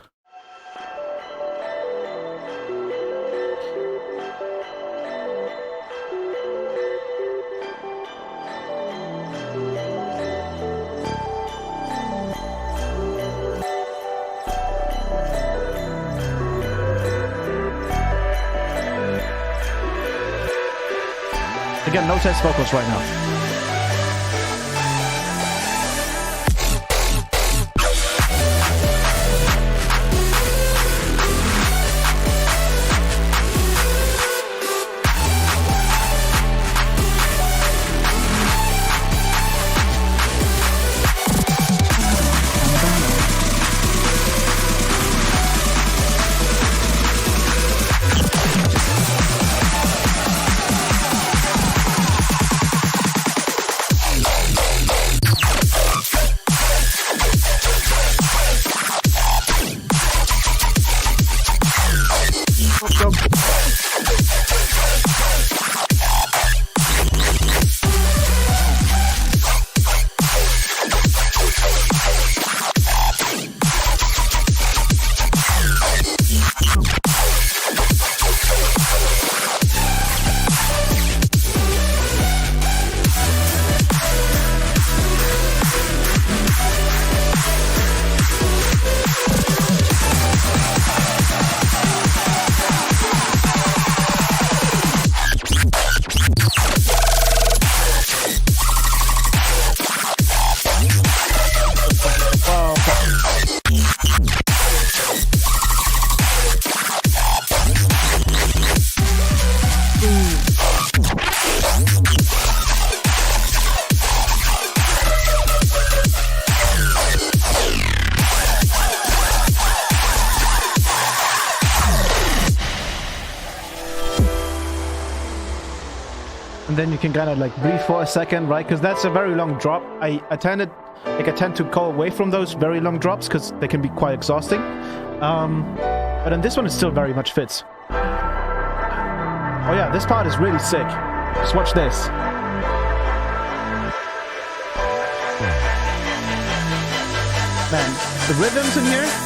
Again, no test vocals right now. then you can kind of like breathe for a second, right? Because that's a very long drop. I tend to go away from those very long drops because they can be quite exhausting. But in this one, it still very much fits. Oh yeah, this part is really sick. Just watch this. Man, the rhythms in here.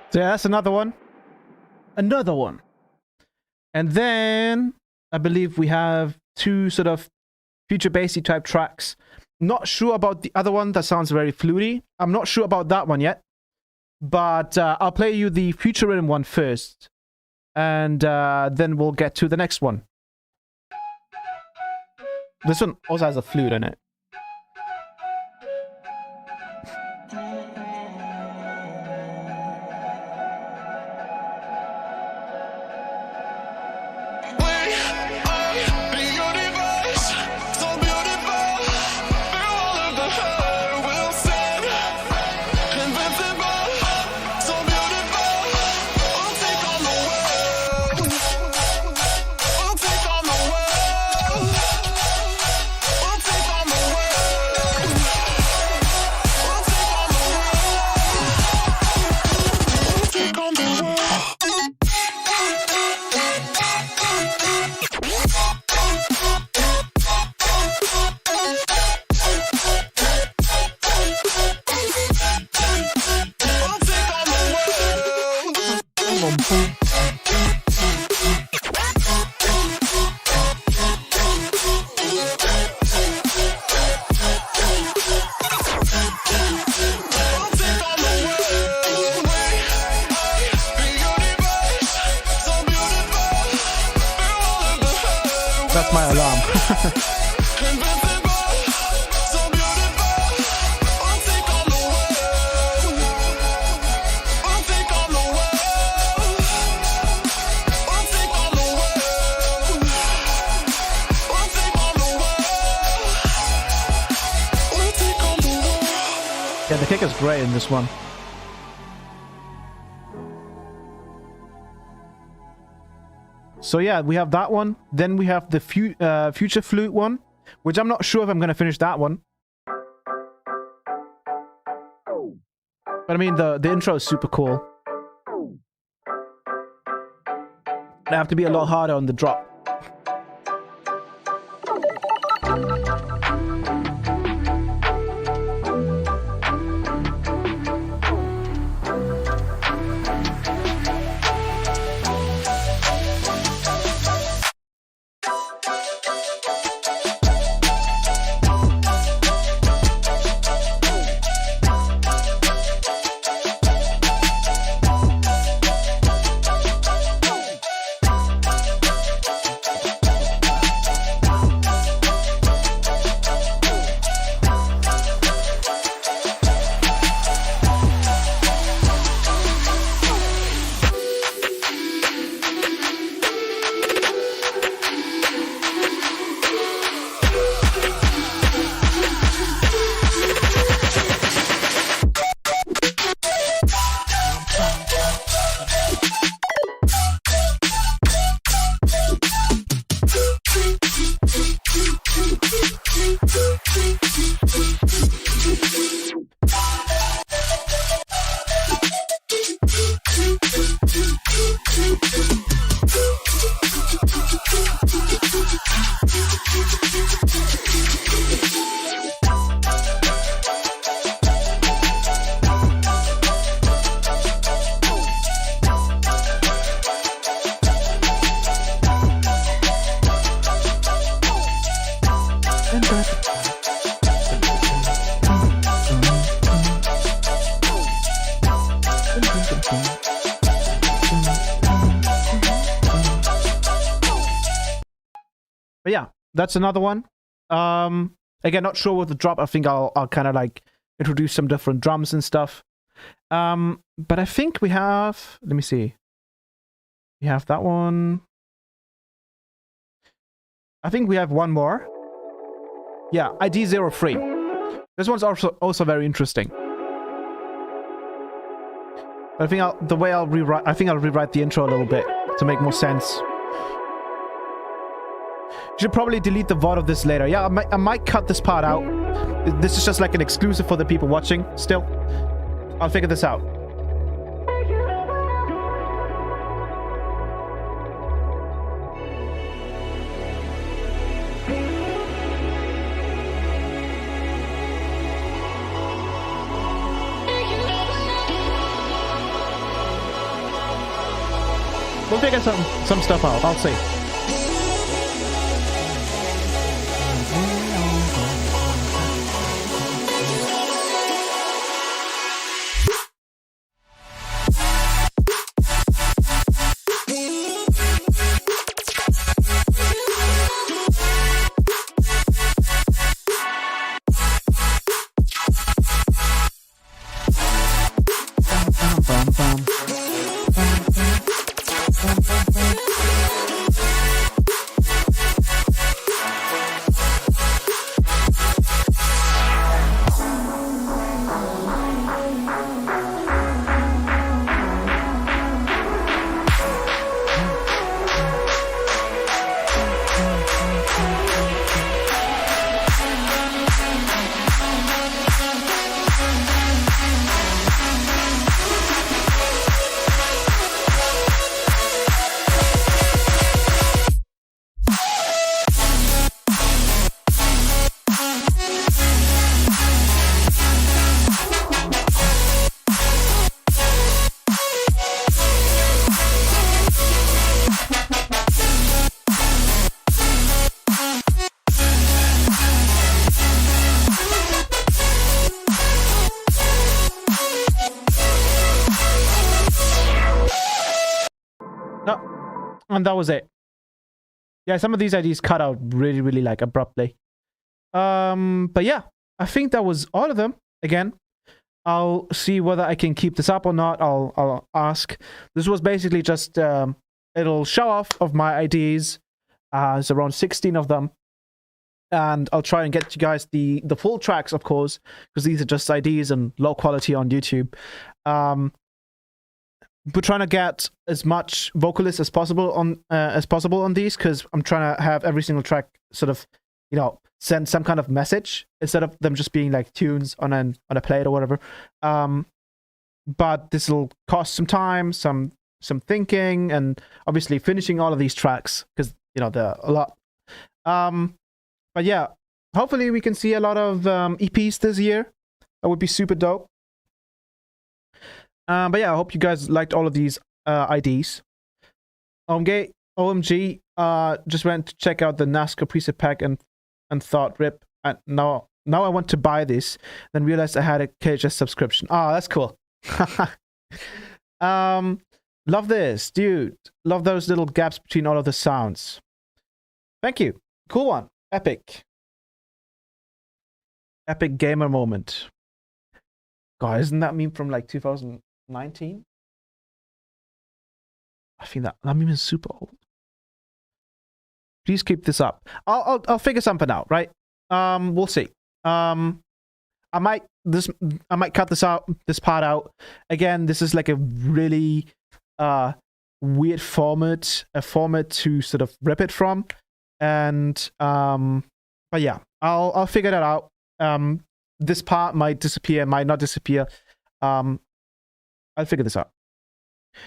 So yeah, that's another one. Another one. And then I believe we have two sort of future bassy type tracks. Not sure about the other one. That sounds very fluty. I'm not sure about that one yet. But I'll play you the future rhythm one first. And then we'll get to the next one. This one also has a flute in it. That's my alarm. Yeah, the kick is great in this one. So yeah, we have that one. Then we have the future flute one, which I'm not sure if I'm going to finish that one. But I mean, the intro is super cool. I have to be a lot harder on the drop. But yeah, that's another one. Again, not sure what the drop. I think I'll kind of like introduce some different drums and stuff. But I think we have, let me see. We have that one. I think we have one more. Yeah, ID03. This one's also very interesting. I think I'll rewrite the intro a little bit to make more sense. Should probably delete the VOD of this later. Yeah, I might cut this part out. This is just like an exclusive for the people watching still. I'll figure this out. We'll figure some stuff out. I'll see. And that was it. Yeah, some of these ideas cut out really like abruptly. But yeah, I think that was all of them. Again, I'll see whether I can keep this up or not. I'll ask. This was basically just a little show off of my ideas. It's around 16 of them. And I'll try and get you guys the full tracks, of course, because these are just ideas and low quality on YouTube. We're trying to get as much vocalists as possible on these, because I'm trying to have every single track sort of, you know, send some kind of message instead of them just being like tunes on a plate or whatever. But this will cost some time, some thinking, and obviously finishing all of these tracks, because you know they're a lot. But yeah, hopefully we can see a lot of EPs this year. That would be super dope. But yeah, I hope you guys liked all of these IDs. OMG just went to check out the NASCAR preset pack and thought, rip. And now I want to buy this. Then realized I had a KHS subscription. Oh, that's cool. Love this, dude. Love those little gaps between all of the sounds. Thank you. Cool one. Epic. Epic gamer moment. God, isn't that meme from like 2019? I think that meme is super old. Please keep this up. I'll figure something out, right? We'll see. I might cut this part out. Again, this is like a really weird format, a format to sort of rip it from. And but yeah, I'll figure that out. This part might disappear, might not disappear. I'll figure this out.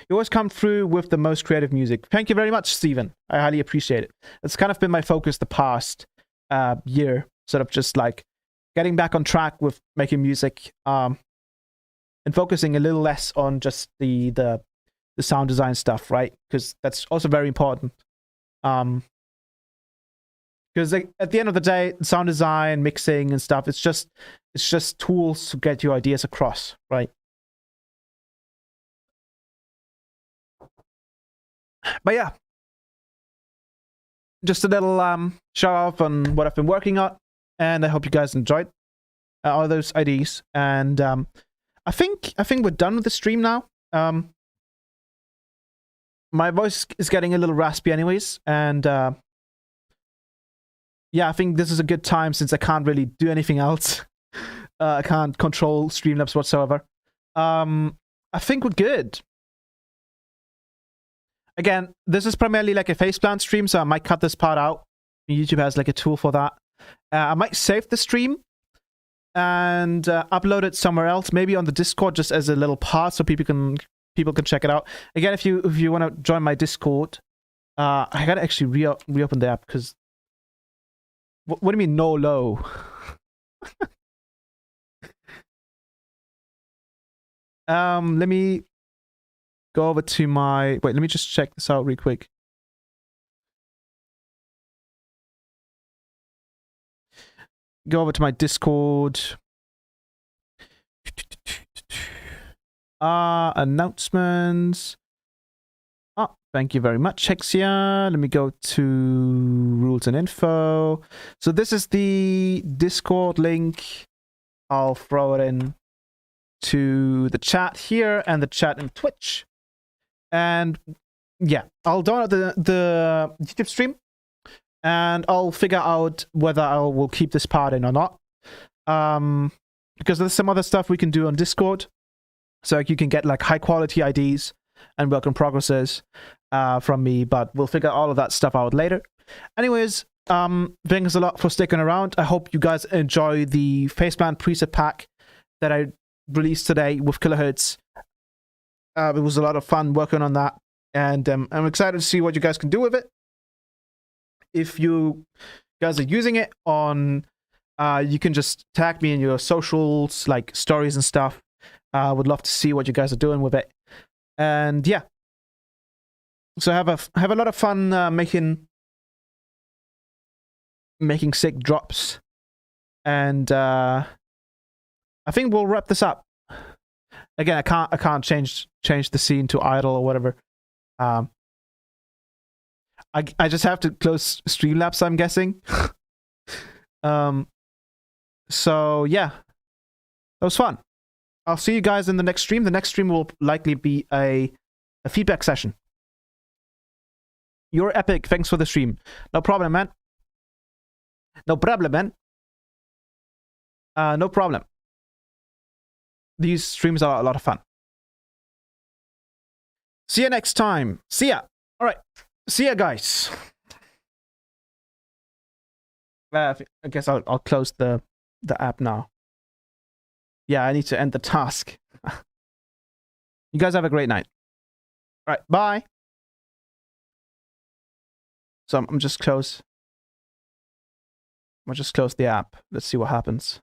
You always come through with the most creative music. Thank you very much, Steven. I highly appreciate it. It's kind of been my focus the past year, sort of just like getting back on track with making music, and focusing a little less on just the sound design stuff, right? Because that's also very important. Because at the end of the day, sound design, mixing, and stuff, it's just tools to get your ideas across, right? But yeah, just a little shout out on what I've been working on, and I hope you guys enjoyed all those ideas. And I think we're done with the stream now. My voice is getting a little raspy, anyways, and yeah, I think this is a good time since I can't really do anything else. I can't control Streamlabs whatsoever. I think we're good. Again, this is primarily like a Phaseplant stream, so I might cut this part out. YouTube has like a tool for that. I might save the stream and upload it somewhere else, maybe on the Discord, just as a little part, so people can check it out. Again, if you want to join my Discord, I gotta actually reopen the app because what do you mean no low? Let me go over to my... Wait, let me just check this out real quick. Go over to my Discord. Announcements. Oh, thank you very much, Hexia. Let me go to rules and info. So this is the Discord link. I'll throw it in to the chat here and the chat in Twitch. And yeah, I'll download the YouTube stream and I'll figure out whether I will keep this part in or not. Because there's some other stuff we can do on Discord. So you can get like high quality IDs and work in progresses from me, but we'll figure all of that stuff out later. Anyways, thanks a lot for sticking around. I hope you guys enjoy the Phaseplant preset pack that I released today with Kilohertz. It was a lot of fun working on that, and I'm excited to see what you guys can do with it. If you guys are using it on, you can just tag me in your socials, like stories and stuff. I would love to see what you guys are doing with it. And yeah, so have a lot of fun making sick drops. And I think we'll wrap this up. Again, I can't change the scene to idle or whatever. I just have to close Streamlabs, I'm guessing. So yeah, that was fun. I'll see you guys in the next stream. The next stream will likely be a feedback session. You're epic. Thanks for the stream. No problem, man. No problem, man. No problem. These streams are a lot of fun. See you next time. See ya. All right. See ya, guys. I guess I'll close the app now. Yeah, I need to end the task. You guys have a great night. All right, bye. So I'm just close. I'll just close the app. Let's see what happens.